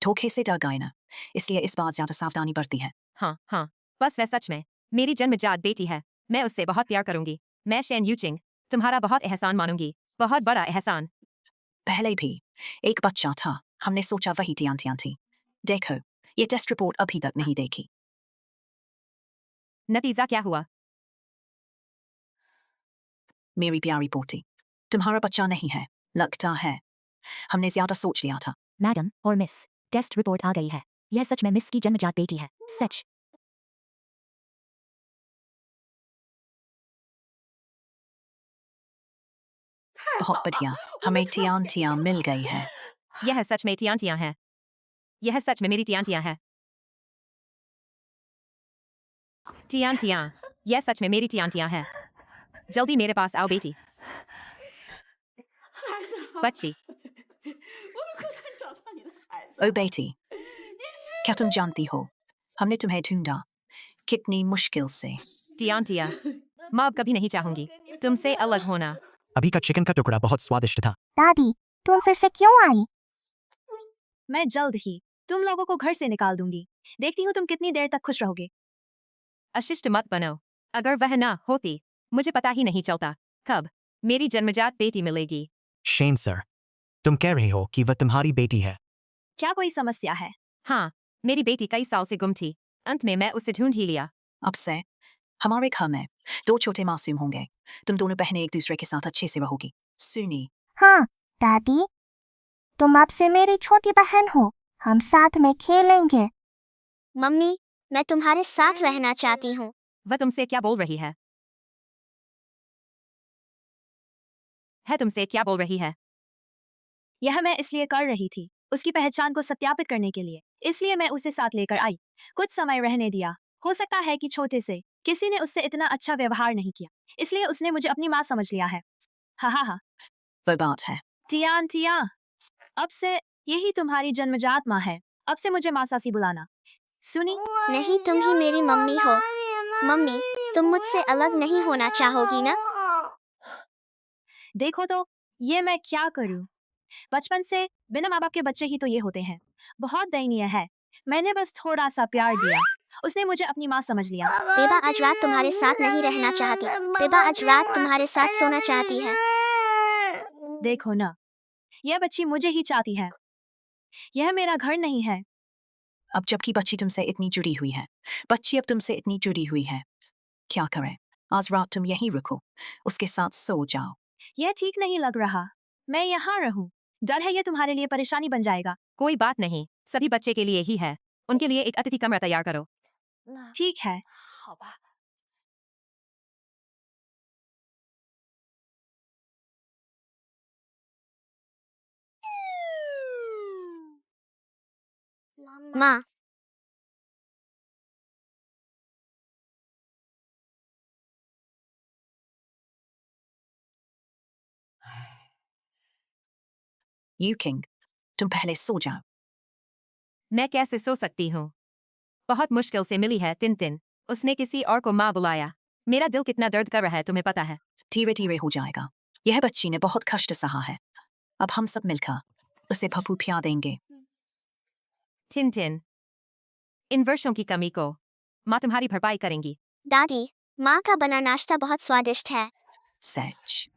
धोखे से डर गए ना, इसलिए इस बार ज्यादा सावधानी बरती है। हाँ, बस वह सच में मेरी जन्मजात बेटी है, मैं उससे बहुत प्यार करूंगी। मैं शेन यूचिंग तुम्हारा बहुत एहसान मानूंगी, बहुत बड़ा एहसान। पहले भी एक बच्चा था, हमने सोचा वही टियान थी। देखो, ये टेस्ट रिपोर्ट अभी तक नहीं देखी। नतीजा क्या हुआ? मेरी प्यारी पोती, तुम्हारा बच्चा नहीं है, लगता है। हमने ज्यादा सोच लिया था। मैडम और मिस, टेस्ट रिपोर्ट आ गई है। यह सच में मिस की जन्मजात बेटी है, सच। बहुत बढ़िया, हमें टियान मिल गई है। यह सच में टियान है। यह सच में मेरी टियान है। टियान, यह सच में मेरी टियान है। जल्दी मेरे पास आओ बेटी। बच्ची, ओ बेटी, क्या तुम जानती हो, हमने तुम्हें ढूंढा कितनी मुश्किल से। टियान, माँ अब कभी नहीं चाहूंगी तुमसे अलग होना। अभी का चिकन का टुकड़ा बहुत स्वादिष्ट था। दादी, तुम फिर से क्यों आई? मैं जल्द ही तुम लोगों को घर से निकाल दूंगी। देखती हूँ तुम कितनी देर तक खुश रहोगे। अशिष्ट मत बनो। अगर वह ना होती, मुझे पता ही नहीं चलता कब मेरी जन्मजात बेटी मिलेगी। शेन सर, तुम कह रहे हो कि वह तुम्हारी बेटी है? क्या कोई समस्या है? हाँ, मेरी बेटी कई साल से गुम थी। अंत में मैं उसे ढूंढ ही लिया। अब से हमारे घर में 2 छोटे मासूम होंगे। तुम दोनों बहनें एक दूसरे के साथ अच्छे से रहोगी। सुनी? हाँ दादी, तुम अब से मेरी छोटी बहन हो, हम साथ में खेलेंगे। मम्मी, मैं तुम्हारे साथ रहना चाहती हूँ। वह तुमसे क्या बोल रही है? तुमसे क्या बोल रही है? यह मैं इसलिए कर रही थी, उसकी पहचान को सत्यापित करने के लिए। इसलिए मैं उसे साथ लेकर आई, कुछ समय रहने दिया। हो सकता है कि छोटे से किसी ने उससे इतना अच्छा व्यवहार नहीं किया, इसलिए उसने मुझे अपनी माँ समझ लिया है। हा। वो बात है। टियान, अब से यही तुम्हारी जन्मजात माँ है। अब से मुझे माँ सासी बुलाना। सुनी? नहीं, तुम ही मेरी मम्मी हो। मम्मी, तुम मुझसे अलग नहीं होना चाहोगी ना? देखो तो ये मैं क्या करूं? बचपन से बिना माँ बाप के बच्चे ही तो ये होते हैं। बहुत दयनीय है। मैंने बस थोड़ा सा प्यार दिया, उसने मुझे अपनी माँ समझ लिया। बेबा आज रात तुम्हारे साथ नहीं रहना चाहती। बेबा आज रात तुम्हारे साथ सोना चाहती है। देखो ना, यह बच्ची मुझे ही चाहती है। यह मेरा घर नहीं है। अब जबकि बच्ची तुमसे इतनी जुड़ी हुई है, बच्ची अब तुमसे इतनी जुड़ी हुई है, क्या करें? आज रात तुम यहीं रुको, उसके साथ सो जाओ। यह ठीक नहीं लग रहा। मैं यहाँ रहूं। डर है ये तुम्हारे लिए परेशानी बन जाएगा। कोई बात नहीं, सभी बच्चे के लिए ही है। उनके लिए एक अतिथि कमरा तैयार करो। ठीक है। माँ, यू किंग, तुम पहले सो जाओ। मैं कैसे सो सकती हूँ? बहुत मुश्किल से मिली है तिन। उसने किसी और को माँ बुलाया। मेरा दिल कितना दर्द कर रहा है तुम्हें पता है? धीरे धीरे हो जाएगा। यह बच्ची ने बहुत कष्ट सहा है। अब हम सब मिलकर उसे पप्पू पिया देंगे। तिन, इन वर्षों की कमी को माँ तुम्हारी भरपाई करेंगी। दादी, माँ का बना नाश्ता बहुत स्वादिष्ट है। सच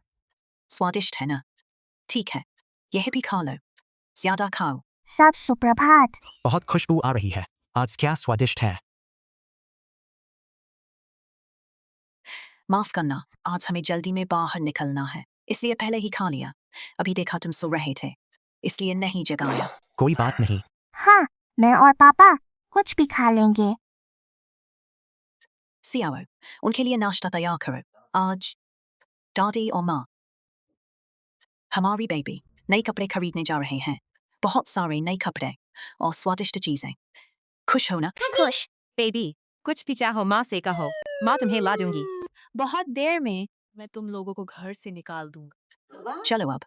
स्वादिष्ट है ना? ठीक है, यह भी खा लो, ज्यादा खाओ। सब सुप्रभात। बहुत खुशबू आ रही है। आज क्या स्वादिष्ट है। माफ करना, आज हमें जल्दी में बाहर निकलना है, इसलिए पहले ही खा लिया। अभी देखा तुम सो रहे थे, इसलिए नहीं जगाया। कोई बात नहीं। हाँ, मैं और पापा कुछ भी खा लेंगे। सियाओ, उनके लिए नाश्ता तैयार करो। आज दादी और माँ हमारी बेबी नए कपड़े खरीदने जा रहे हैं। बहुत सारे नए कपड़े और स्वादिष्ट चीजें। खुश हो ना? खुश। बेबी, कुछ भी चाहो माँ से कहो, माँ तुम्हें ला दूंगी। बहुत देर में मैं तुम लोगों को घर से निकाल दूंगा। चलो अब।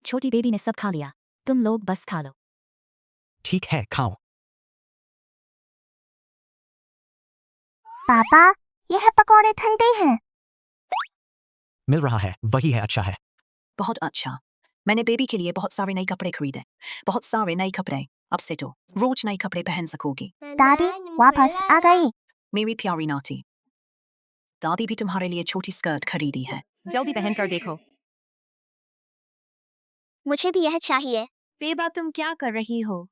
छोटी बेबी ने सब खा लिया, तुम लोग बस खा लो। ठीक है, खाओ। पापा, यह पकौड़े ठंडे हैं। मिल रहा है, वही है, अच्छा है। बहुत अच्छा। मैंने बेबी के लिए बहुत सारे नए कपड़े खरीदे। बहुत सारे नए कपड़े अब से तो रोज नए कपड़े पहन सकोगी। दादी वापस आ गई। मेरी प्यारी नाती, दादी भी तुम्हारे लिए छोटी स्कर्ट खरीदी है। जल्दी पहन कर देखो। मुझे भी यह चाहिए। बेबा तुम क्या कर रही हो?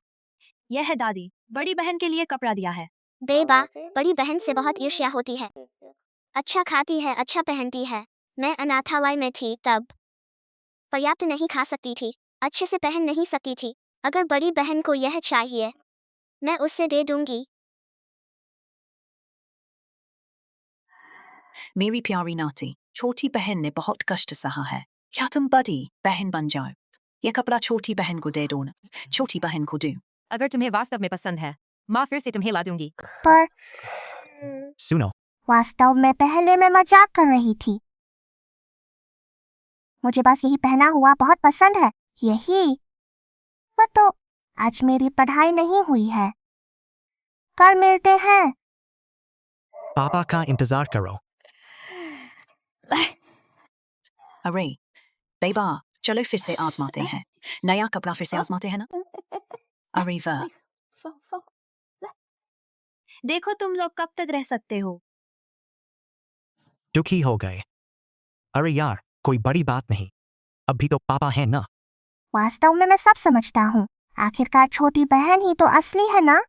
यह है दादी, बड़ी बहन के लिए कपड़ा दिया है। बेबा, बड़ी बहन से बहुत ईर्ष्या होती है। अच्छा खाती है, अच्छा पहनती है। मैं अनाथालय में थी तब पर्याप्त नहीं खा सकती थी, अच्छे से पहन नहीं सकती थी। अगर बड़ी बहन को यह चाहिए, मैं उसे दे दूंगी। मेरी प्यारी नाती, छोटी बहन ने बहुत कष्ट सहा है। क्या तुम बड़ी बहन बन जाओ? यह कपड़ा छोटी बहन को दे दो ना। छोटी बहन को दो। अगर तुम्हें वास्तव में पसंद है, माँ फिर से तुम्हें ला दूंगी। पर सुनो, वास्तव में पहले मैं मजाक कर रही थी। मुझे बस यही पहना हुआ बहुत पसंद है। यही वह तो आज मेरी पढ़ाई नहीं हुई है। कल मिलते हैं। पापा का इंतजार करो। अरे बेबा, चलो फिर से आजमाते हैं। नया कपड़ा फिर से आजमाते हैं ना। अरे वाह, देखो तुम लोग कब तक रह सकते हो? दुखी हो गए। अरे यार, कोई बड़ी बात नहीं, अभी तो पापा है ना। वास्तव में मैं सब समझता हूँ। आखिरकार छोटी बहन ही तो असली है ना।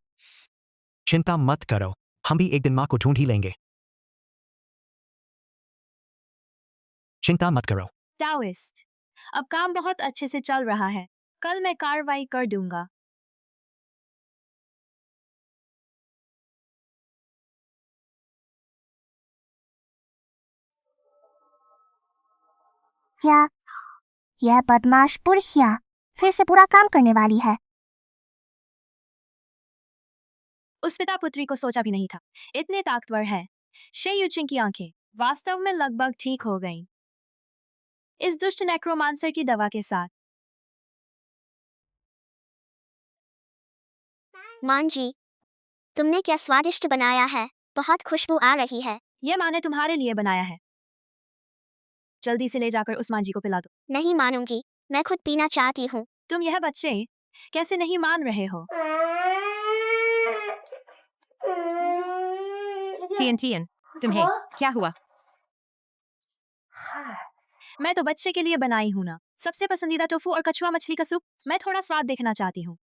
चिंता मत करो, हम भी एक दिन माँ को ढूंढ ही लेंगे। चिंता मत करो। टाओइस्ट, अब काम बहुत अच्छे से चल रहा है। कल मैं कार्रवाई कर दूंगा। क्या यह बदमाश बुढ़िया फिर से बुरा काम करने वाली है? उस पिता पुत्री को सोचा भी नहीं था, इतने ताकतवर है। शेयुचिंग की आंखें वास्तव में लगभग ठीक हो गईं। इस दुष्ट नेक्रोमांसर की दवा के साथ। मां जी, तुमने क्या स्वादिष्ट बनाया है। बहुत खुशबू आ रही है। यह माँ ने तुम्हारे लिए बनाया है। जल्दी से ले जाकर उस माँ जी को पिला दो। नहीं मानूंगी, मैं खुद पीना चाहती हूँ। तुम यह बच्चे कैसे नहीं मान रहे हो? टीएन, तुम्हें क्या हुआ? मैं तो बच्चे के लिए बनाई हूँ ना। सबसे पसंदीदा टोफू और कछुआ मछली का सूप। मैं थोड़ा स्वाद देखना चाहती हूँ।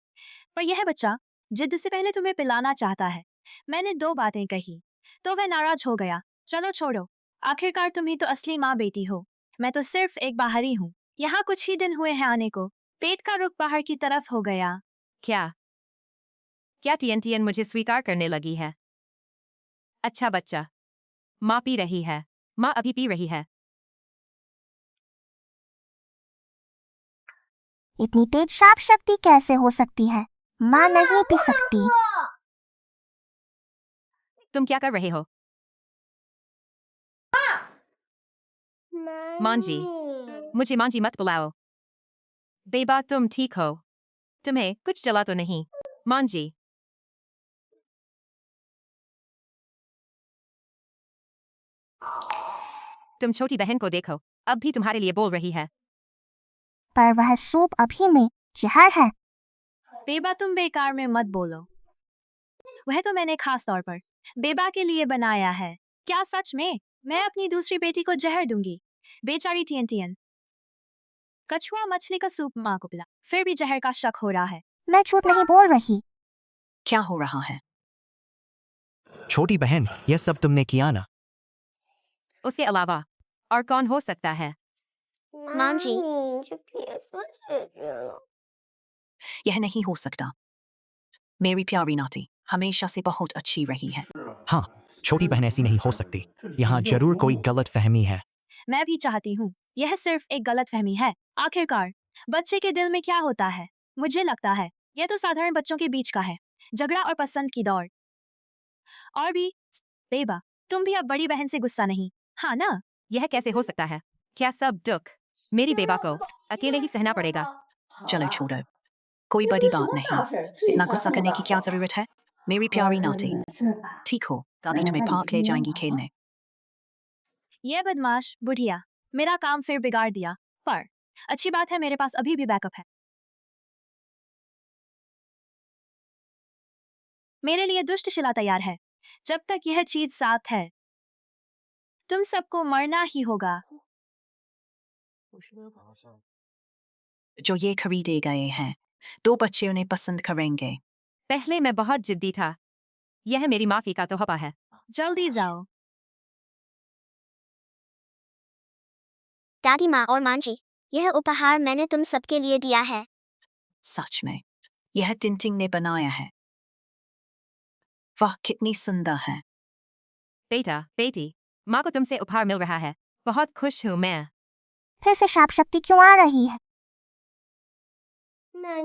पर यह बच्चा जिद से पहले तुम्हें पिलाना चाहता है। मैंने 2 बातें कही तो वह नाराज हो गया। चलो छोड़ो, आखिरकार तुम ही तो असली माँ बेटी हो। मैं तो सिर्फ एक बाहरी हूँ। यहाँ कुछ ही दिन हुए हैं आने को। पेट का रुख बाहर की तरफ हो गया। क्या क्या टीएन मुझे स्वीकार करने लगी है? अच्छा बच्चा, माँ पी रही है। माँ अभी पी रही है। इतनी तेज शाप शक्ति कैसे हो सकती है? माँ नहीं पी सकती। तुम क्या कर रहे हो? मां जी, मुझे मां जी मत बुलाओ। बेबा तुम ठीक हो? तुम्हें कुछ जला तो नहीं? मां जी, तुम छोटी बहन को देखो, अब भी तुम्हारे लिए बोल रही है। पर वह सूप अभी में जहर है। बेबा तुम बेकार में मत बोलो। वह तो मैंने खास तौर पर बेबा के लिए बनाया है। क्या सच में? मैं अपनी दूसरी बेटी को जहर दूंगी? बेचारी टीएन। कछुआ मछली का सूप माँ को पिला, फिर भी जहर का शक हो रहा है। मैं झूठ नहीं बोल रही। क्या हो रहा है? छोटी बहन, यह सब तुमने किया ना। उसके अलावा और कौन हो सकता है? मां जी, यह नहीं हो सकता। मेरी प्यारी नाती हमेशा से बहुत अच्छी रही है। हाँ, छोटी बहन ऐसी नहीं हो सकती। यहाँ जरूर कोई गलत फहमी है। मैं भी चाहती हूँ। यह सिर्फ एक गलत फहमी है। आखिरकार बच्चे के दिल में क्या होता है? मुझे लगता है यह तो साधारण बच्चों के बीच का है, झगड़ा और पसंद की दौड़। और भी बेबा, तुम भी अब बड़ी बहन से गुस्सा नहीं, हाँ ना? यह कैसे हो सकता है? क्या सब दुख मेरी बेबा को अकेले ही सहना पड़ेगा? चलो छोड़ो, कोई बड़ी बात नहीं। इतना गुस्सा करने की क्या जरूरत है? मेरी प्यारी नाती, ठीक हो, दादी तुम्हें पार्क ले जाएंगी खेलने। यह बदमाश बुढ़िया मेरा काम फिर बिगाड़ दिया। पर अच्छी बात है मेरे पास अभी भी बैकअप है। मेरे लिए दुष्ट शिला तैयार है जब तक यह चीज साथ है। तुम सबको मरना ही होगा। जो ये खरीदे गए हैं, 2 बच्चे उन्हें पसंद करेंगे। पहले मैं बहुत जिद्दी था। यह मेरी माफी का तोहफा है। जल्दी जाओ। दादी माँ और माँ जी, यह उपहार मैंने तुम सबके लिए दिया है। सच में, यह टिंटिंग ने बनाया है। वह कितनी सुंदर है। बेटा, बेटी, माँ को तुमसे उपहार मिल रहा है। बहुत खुश हूँ मैं। फिर से शाप शक्ति क्यों आ रही है?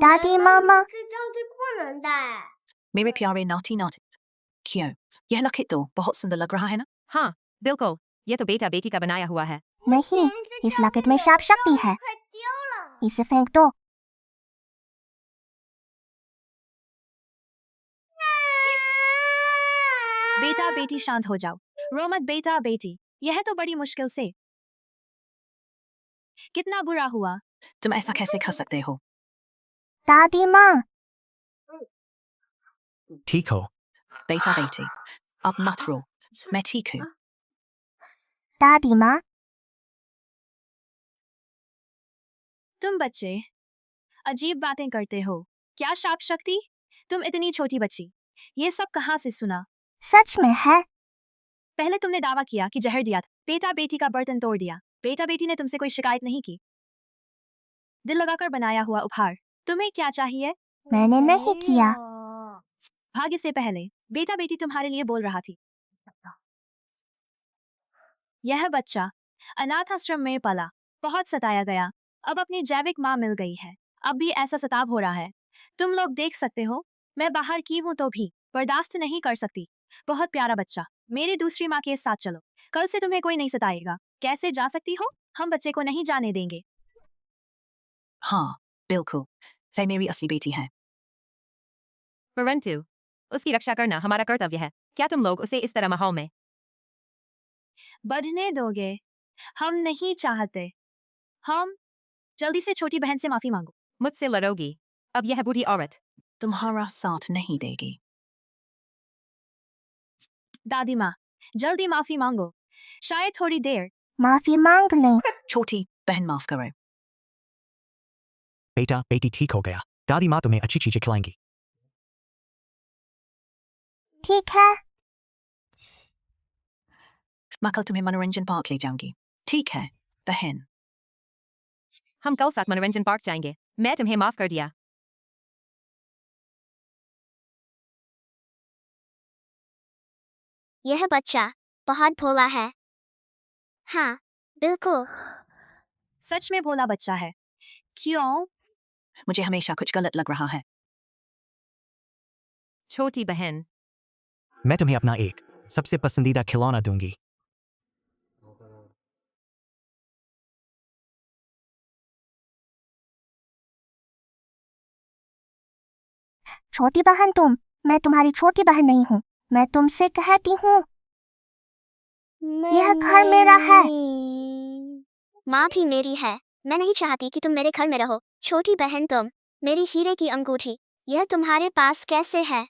दादी मामा, मेरे प्यारे नाटी नाटी, क्यों? यह लॉकेट तो बहुत सुंदर लग रहा है ना? हाँ, बिल्कुल। यह तो बेटा बेटी का बनाया हुआ है। नहीं, इस लॉकेट में शाप शक्ति है। इसे फेंक दो। बेटा बेटी शांत हो जाओ। रो मत बेटा बेटी। यह तो बड़ी मुश्किल से। कितना बुरा हुआ। तुम ऐसा कैसे कर सकते हो? दादी माँ, ठीक हो? बेटा बेटी, अब मत रो। मैं ठीक हूँ। दादी माँ, तुम बच्चे अजीब बातें करते हो। क्या शाप शक्ति? तुम इतनी छोटी बच्ची, ये सब कहाँ से सुना? सच में है। पहले तुमने दावा किया कि जहर दिया था। बेटा बेटी का बर्तन तोड़ दिया। बेटा बेटी ने तुमसे कोई शिकायत नहीं की। दिल लगाकर बनाया हुआ उपहार। तुम्हें क्या चाहिए? मैंने नहीं किया। भाग्य से पहले बेटा बेटी तुम्हारे लिए बोल रहा थी। यह बच्चा अनाथ आश्रम में पला, बहुत सताया गया। अब अपनी जैविक माँ मिल गई है। अब भी ऐसा सताव हो रहा है। तुम लोग देख सकते हो, मैं बाहर की हूँ तो भी बर्दाश्त नहीं कर सकती। बहुत प्यारा बच्चा। मेरी दूसरी माँ के साथ चलो। कल से तुम्हें कोई नहीं सताएगा। कैसे जा सकती हो? हम बच्चे को नहीं जाने देंगे। हाँ, बिल्कुल। वह मेरी असली बेटी है। परंतु उसकी रक्षा करना हमारा कर्तव्य है। क्या तुम लोग उसे इस तरह माहौल में बढ़ने दोगे? हम नहीं चाहते। हम जल्दी से छोटी बहन से माफी मांगो। मुझसे लड़ोगी? अब यह बूढ़ी औरत तुम्हारा साथ नहीं देगी। दादी माँ, जल्दी माफी मांगो। शायद थोड़ी देर। माफी मांग लें। छोटी बहन माफ करो। बेटा बेटी ठीक हो गया। दादी माँ तुम्हें अच्छी चीजें खिलाएंगी। ठीक है। मैं कल तुम्हें मनोरंजन पार्क ले जाऊंगी। ठीक है, बहन। हम कल साथ मनोरंजन पार्क जाएंगे। मैं तुम्हें माफ कर दिया। यह बच्चा बहुत भोला है। हाँ, बिल्कुल। सच में भोला बच्चा है। क्यों? मुझे हमेशा कुछ गलत लग रहा है। छोटी बहन, मैं तुम्हें अपना एक सबसे पसंदीदा खिलौना दूंगी। छोटी बहन तुम, मैं तुम्हारी छोटी बहन नहीं हूँ। मैं तुमसे कहती हूँ, यह घर मेरा है। माँ भी मेरी है। मैं नहीं चाहती कि तुम मेरे घर में रहो। छोटी बहन तुम, मेरी हीरे की अंगूठी, यह तुम्हारे पास कैसे है?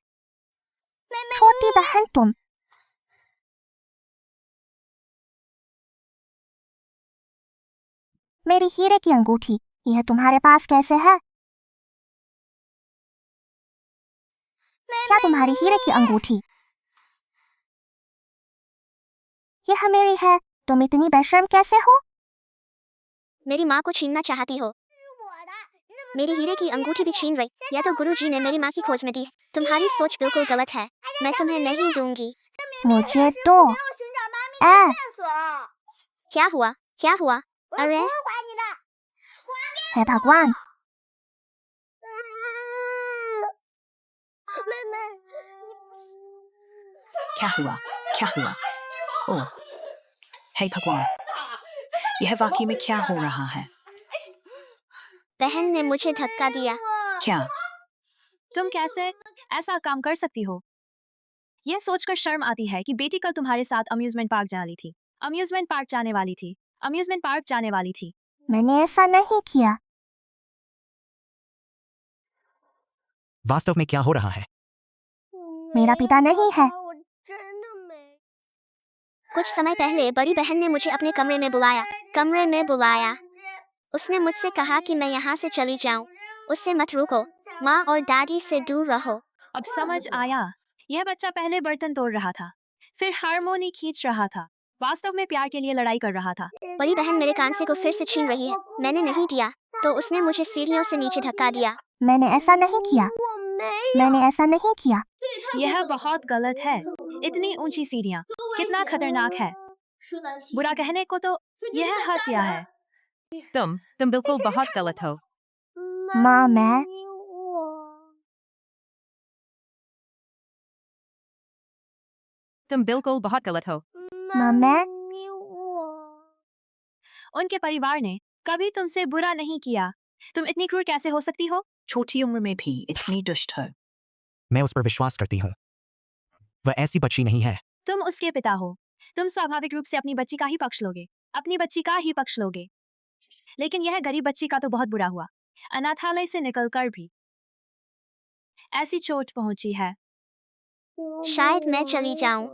छोटी बहन तुम, मेरी हीरे की अंगूठी, यह तुम्हारे पास कैसे है? क्या तुम्हारी हीरे की अंगूठी यह मेरी है? तुम इतनी बेशर्म कैसे हो? मेरी माँ को छीनना चाहती हो? मेरी हीरे की अंगूठी भी छीन रही। यह तो गुरुजी ने मेरी माँ की खोज में दी है। तुम्हारी सोच बिल्कुल गलत है। मैं तुम्हें नहीं दूंगी। मुझे तो ए, क्या हुआ? क्या हुआ? अरे, हे भगवान, क्या हुआ? क्या हुआ? ओह, हे भगवान, यह वाकई में क्या हो रहा है? बहन ने मुझे धक्का दिया। क्या? तुम कैसे ऐसा काम कर सकती हो? यह सोचकर शर्म आती है कि बेटी कल तुम्हारे साथ अम्यूजमेंट पार्क जाने वाली थी। अम्यूजमेंट पार्क जाने वाली थी। अम्यूजमेंट पार्क जाने वाली थी। मैंने ऐसा नहीं किया। वास्तव में क्या हो रहा है? मेरा पिता नहीं है। कुछ समय पहले बड़ी बहन ने मुझे अपने कमरे में बुलाया। उसने मुझसे कहा कि मैं यहाँ से चली जाऊँ। उससे मत रुको। माँ और दादी से दूर रहो। अब समझ आया। यह बच्चा पहले बर्तन तोड़ रहा था, फिर हारमोनी खींच रहा था, वास्तव में प्यार के लिए लड़ाई कर रहा था। बड़ी बहन मेरे कांसे को फिर से छीन रही है। मैंने नहीं दिया तो उसने मुझे सीढ़ियों से नीचे धक्का दिया। मैंने ऐसा नहीं किया। मैंने ऐसा नहीं किया। यह बहुत गलत है। इतनी ऊंची सीढ़ियाँ कितना खतरनाक है। बुरा कहने को तो यह हत्या है। तुम बिल्कुल बहुत गलत हो। माँ, मैं तुम बिल्कुल बहुत गलत हो। माँ, मैं उनके परिवार ने कभी तुमसे बुरा नहीं किया। तुम इतनी क्रूर कैसे हो सकती हो? छोटी उम्र में भी इतनी दुष्ट हो। मैं उस पर विश्वास करती हूँ। वह ऐसी बच्ची नहीं है। तुम उसके पिता हो। तुम स्वाभाविक रूप से अपनी बच्ची का ही पक्ष लोगे। अपनी बच्ची का ही पक्ष लोगे। लेकिन यह गरीब बच्ची का तो बहुत बुरा हुआ। अनाथालय से निकलकर भी ऐसी चोट पहुंची है। शायद मैं चली जाऊं।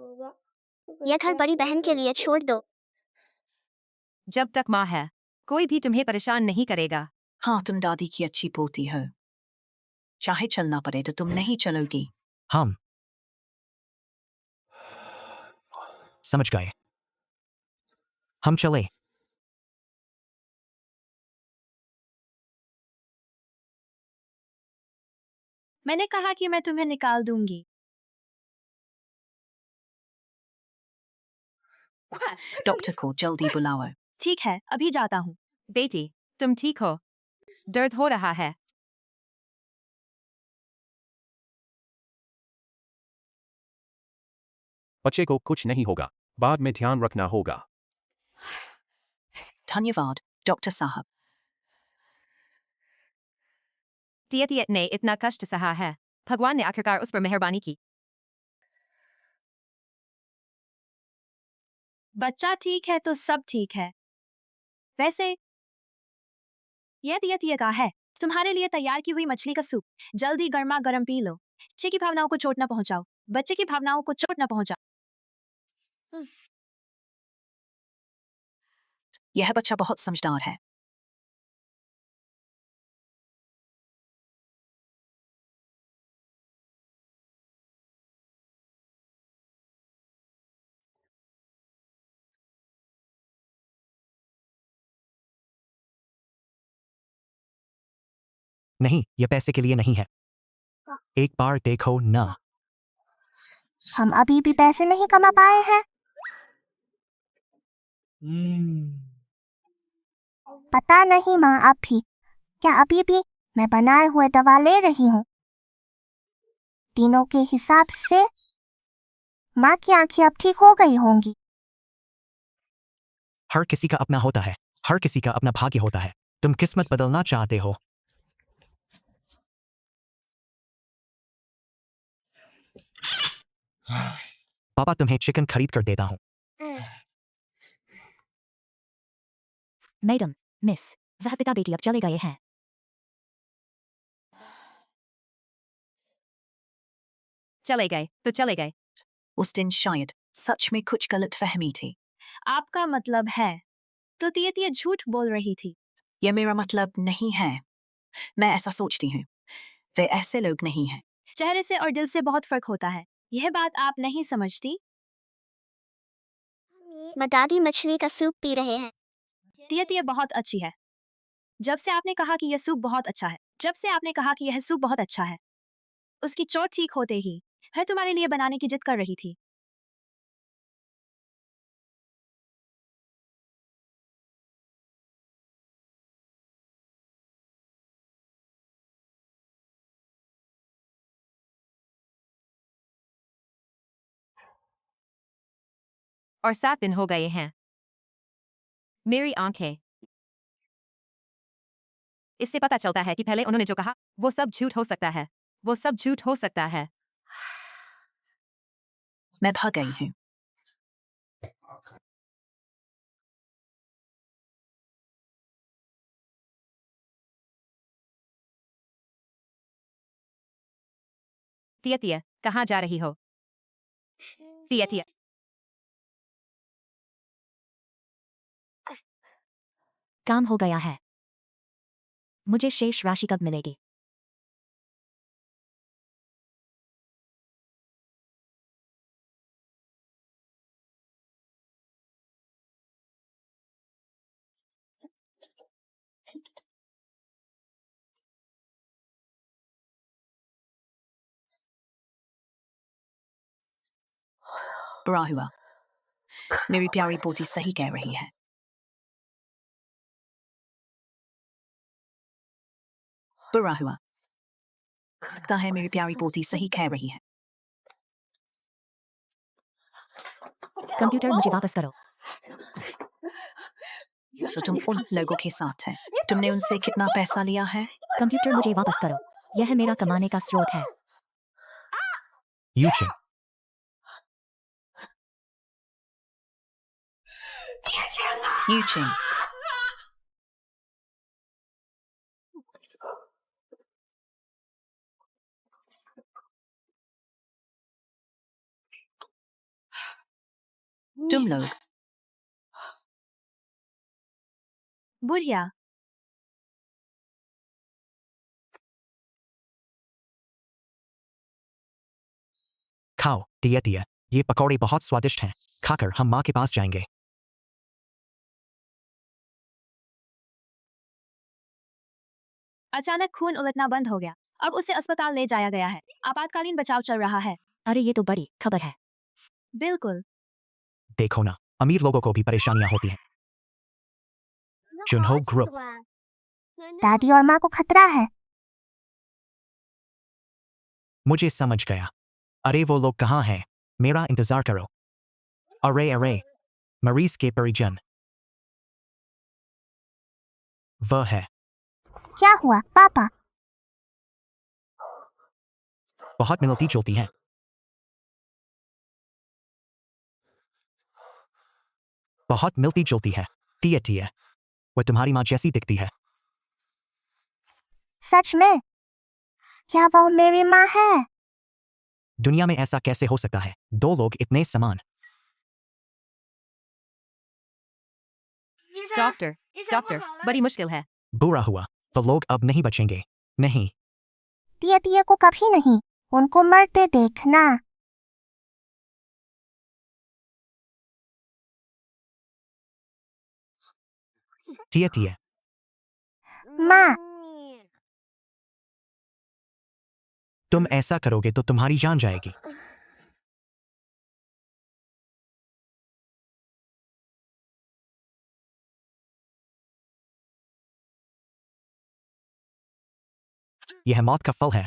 यह घर बड़ी बहन के लिए छोड़ दो। जब तक माँ है, कोई भी तुम्हें परेशान नहीं करेगा। हाँ, तुम दादी की अच्छी पोती हो। चाहे चलना पड़े तो तुम नहीं चलोगी। हम समझ गए। हम चले। मैंने कहा कि मैं तुम्हें निकाल दूंगी। डॉक्टर को जल्दी बुलाओ। ठीक है, अभी जाता हूँ। बेटी, तुम ठीक हो? दर्द हो रहा है? बच्चे को कुछ नहीं होगा। बाद में ध्यान रखना होगा। धन्यवाद, डॉक्टर साहब। टियतियत ने इतना कष्ट सहा है। भगवान ने आखिरकार उस पर मेहरबानी की। बच्चा ठीक है तो सब ठीक है। वैसे यह दियतिया का है। तुम्हारे लिए तैयार की हुई मछली का सूप। जल्दी गर्मा गर्म पी लो। बच्चे की भावनाओं को चोट न पहुंचाओ। बच्चे की भावनाओं को चोट न पहुंचाओ। यह बच्चा बहुत समझदार है। नहीं, यह पैसे के लिए नहीं है। एक बार देखो ना। हम अभी भी पैसे नहीं कमा पाए हैं। पता नहीं माँ, अब भी क्या अभी भी मैं बनाए हुए दवा ले रही हूँ। दिनों के हिसाब से माँ की आंखें अब ठीक हो गई होंगी। हर किसी का अपना होता है। हर किसी का अपना भाग्य होता है। तुम किस्मत बदलना चाहते हो। पापा तुम्हें चिकन खरीद कर देता हूँ। मैडम, मिस, वह पिता बेटी अब चले गए हैं। चले गए तो चले गए। उस दिन शायद सच में कुछ गलतफहमी थी। आपका मतलब है तो तियतिया झूठ बोल रही थी। यह मेरा मतलब नहीं है। मैं ऐसा सोचती हूँ। वे ऐसे लोग नहीं हैं। चेहरे से और दिल से बहुत फर्क होता है। यह बात आप नहीं समझती। माँ दादी मछली का सूप पी रहे हैं। तियतिया बहुत अच्छी है। जब से आपने कहा कि यह सूप बहुत अच्छा है, जब से आपने कहा कि यह सूप बहुत अच्छा है, उसकी चोट ठीक होते ही वह तुम्हारे लिए बनाने की जिद कर रही थी। और 7 दिन हो गए हैं। मेरी आंखें। इससे पता चलता है कि पहले उन्होंने जो कहा वो सब झूठ हो सकता है। वो सब झूठ हो सकता है। मैं भाग गई हूँ। तियतिया, कहाँ जा रही हो? टिया टिया काम हो गया है। मुझे शेष राशि कब मिलेगी? बुरा हुआ। मेरी प्यारी पोती सही कह रही है। बुरा हुआ। लगता है मेरी प्यारी पोती सही कह रही है। कंप्यूटर मुझे वापस करो। तो तुम उन लोगों के साथ है। तुमने उनसे कितना पैसा लिया है? कंप्यूटर मुझे वापस करो। यह मेरा कमाने का स्रोत है। Yuching. Yuching. तुम लोग बुढ़िया खाओ टिया टिया, ये पकौड़े बहुत स्वादिष्ट हैं। खाकर हम माँ के पास जाएंगे। अचानक खून उलटना बंद हो गया। अब उसे अस्पताल ले जाया गया है। आपातकालीन बचाव चल रहा है। अरे ये तो बड़ी खबर है। बिल्कुल। देखो ना, अमीर लोगों को भी परेशानियां होती हैं। जुनहो ग्रुप। दादी और माँ को खतरा है। मुझे समझ गया। अरे वो लोग कहाँ हैं? मेरा इंतजार करो। अरे अरे, मरीज के परिजन। वह है। क्या हुआ पापा? बहुत मिलती जुलती है। बहुत मिलती जुलती है। टिया टिया, वह तुम्हारी माँ जैसी दिखती है। सच में? क्या वो मेरी माँ है? दुनिया में ऐसा कैसे हो सकता है? दो लोग इतने समान। डॉक्टर डॉक्टर बड़ी मुश्किल है। बुरा हुआ, वो लोग अब नहीं बचेंगे। नहीं। टिया टिया को कभी नहीं उनको मरते देखना। टिया टिया, माँ, तुम ऐसा करोगे तो तुम्हारी जान जाएगी। यह मौत का फल है।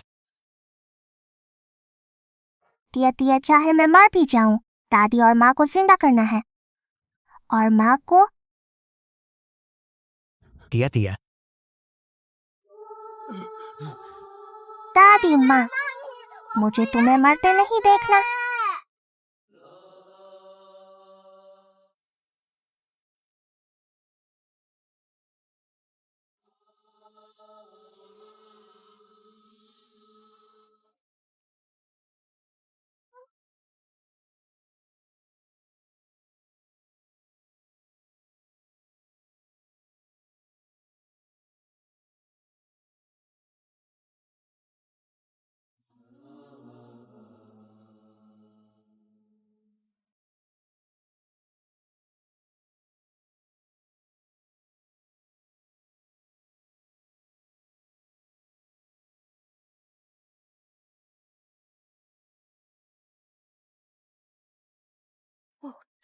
टिया टिया चाहे मैं मर भी जाऊं, दादी और माँ को जिंदा करना है। और माँ को टिया टिया, दादी माँ, मुझे तुम्हें मरते नहीं देखना।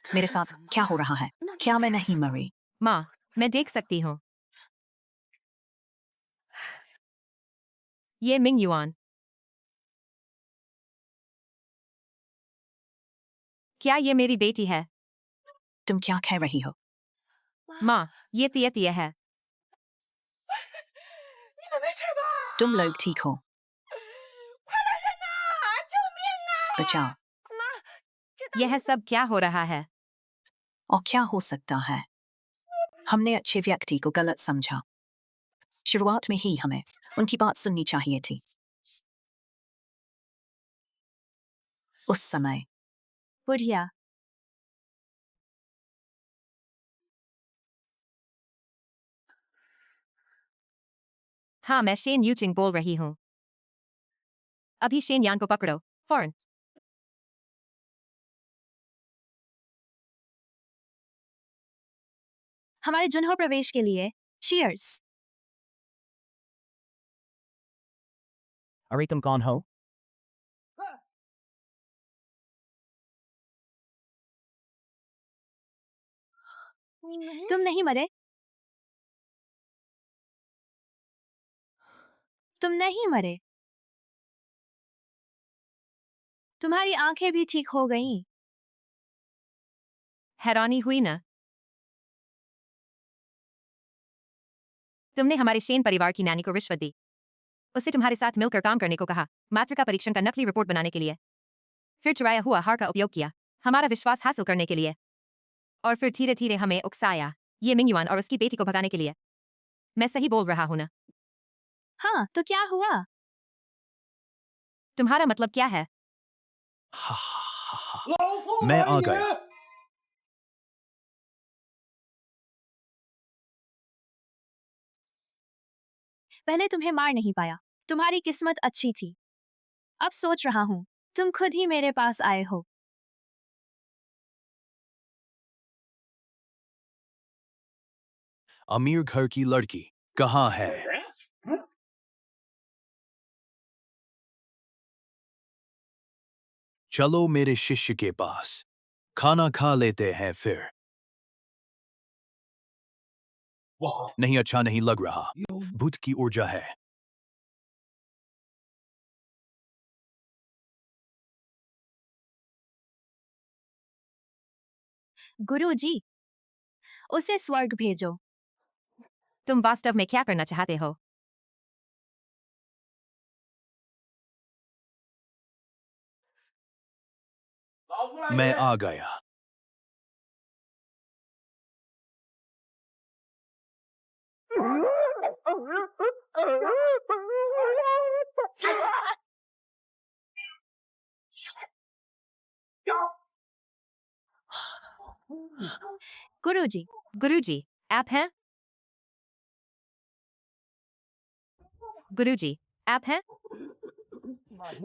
मेरे साथ क्या हो रहा है? क्या मैं नहीं मरी? माँ मैं देख सकती हूँ। ये मिंग युआन। क्या ये मेरी बेटी है? तुम क्या कह रही हो? माँ ये तिया तिया है। तुम लोग ठीक हो? बचाओ। यह सब क्या हो रहा है? और क्या हो सकता है? हमने अच्छे व्यक्ति को गलत समझा। शुरुआत में ही हमें उनकी बात सुननी चाहिए थी। उस समय बुढ़िया। हाँ, मैं शेन यूचिंग बोल रही हूँ। अभी शेन यान को पकड़ो, फौरन। हमारे जुनहो प्रवेश के लिए चीयर्स। अरे तुम कौन हो? तुम नहीं मरे? तुम नहीं मरे। तुम्हारी आंखें भी ठीक हो गईं। हैरानी हुई ना? तुमने हमारे शेन परिवार की नानी को रिश्वत दी। उसे तुम्हारे साथ मिलकर काम करने को कहा, मातृका परीक्षण का नकली रिपोर्ट बनाने के लिए। फिर चुराया हुआ हार का उपयोग किया, हमारा विश्वास हासिल करने के लिए। और फिर धीरे धीरे हमें उकसाया, ये मिंगयुआन और उसकी बेटी को भगाने के लिए। मैं सही बोल रहा हूं ना? हाँ, तो क्या हुआ? तुम्हारा मतलब क्या है? मैं आ गया। पहले तुम्हें मार नहीं पाया। तुम्हारी किस्मत अच्छी थी। अब सोच रहा हूँ, तुम खुद ही मेरे पास आए हो। अमीर घर की लड़की कहाँ है? चलो मेरे शिष्य के पास, खाना खा लेते हैं फिर। नहीं, अच्छा नहीं लग रहा। भूत की ऊर्जा है। गुरुजी, उसे स्वर्ग भेजो। तुम वास्तव में क्या करना चाहते हो? मैं आ गया। गुरुजी, गुरुजी, आप हैं? गुरुजी, आप हैं?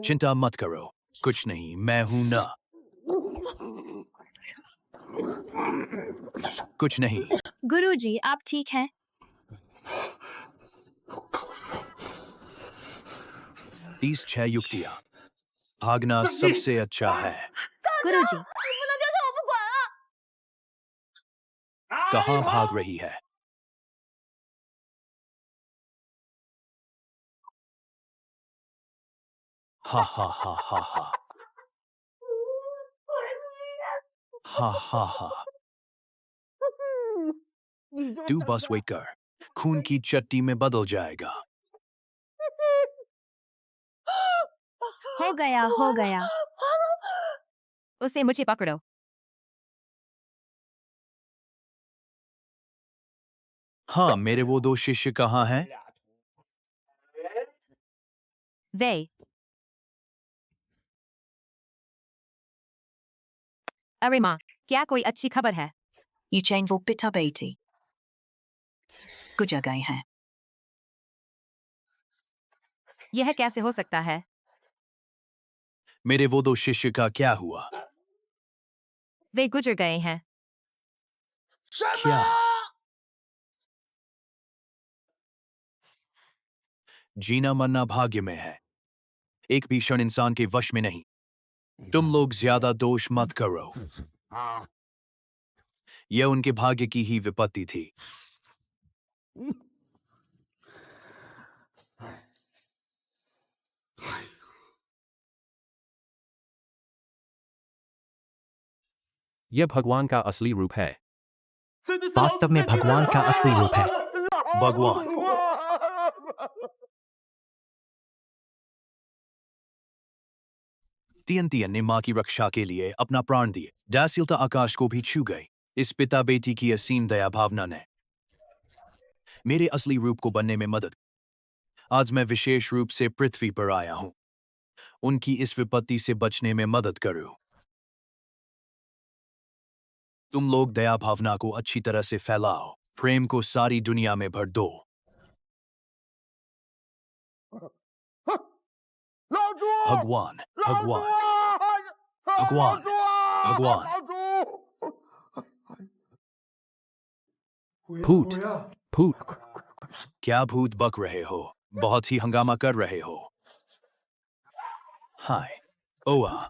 चिंता मत करो, कुछ नहीं, मैं हूं ना। कुछ नहीं। गुरुजी, आप ठीक हैं? 36 युक्तियां। भागना सबसे अच्छा है। गुरुजी, कहाँ भाग रही है? हा हा हा हा हा हा हा हा। तू बस वेट कर, खून की चट्टी में बदल जाएगा। हो गया, हो गया। उसे मुझे पकड़ो। हाँ, मेरे वो 2 शिष्य कहाँ हैं? वे। अरे माँ, क्या कोई अच्छी खबर है? ये चैन वो पिता बेटी गुजर गए हैं। यह कैसे हो सकता है? मेरे वो 2 शिष्य का क्या हुआ? वे गुजर गए हैं। क्या? जीना मरना भाग्य में है, एक भीषण इंसान के वश में नहीं। तुम लोग ज्यादा दोष मत करो। यह उनके भाग्य की ही विपत्ति थी। यह भगवान का असली रूप है। वास्तव में भगवान का असली रूप है। भगवान। तियन ने मां की रक्षा के लिए अपना प्राण दिए। दासिलता आकाश को भी छू गई। इस पिता बेटी की असीम दया भावना ने मेरे असली रूप को बनने में मदद। आज मैं विशेष रूप से पृथ्वी पर आया हूं। उनकी इस विपत्ति से बचने में मदद करूं। तुम लोग दया भावना को अच्छी तरह से फैलाओ, प्रेम को सारी दुनिया में भर दो। भगवान भगवान भगवान भगवान। भूत भूत। क्या भूत बक रहे हो? बहुत ही हंगामा कर रहे हो। हाय ओआ।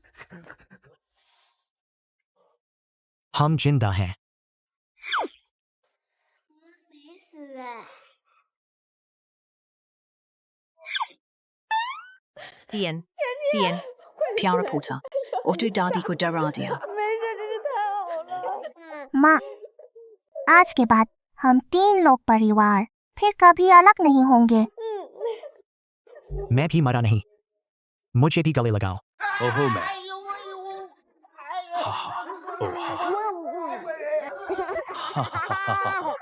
हम जिंदा हैं। Dian. Dian. प्यारा पोता और तू दादी को डरा दिया। माँ, आज के बाद हम 3 लोग परिवार फिर कभी अलग नहीं होंगे। मैं भी मरा नहीं, मुझे भी गले लगाओ। ओहो मैं। हा हा ओहा। हा हा हा हा हा।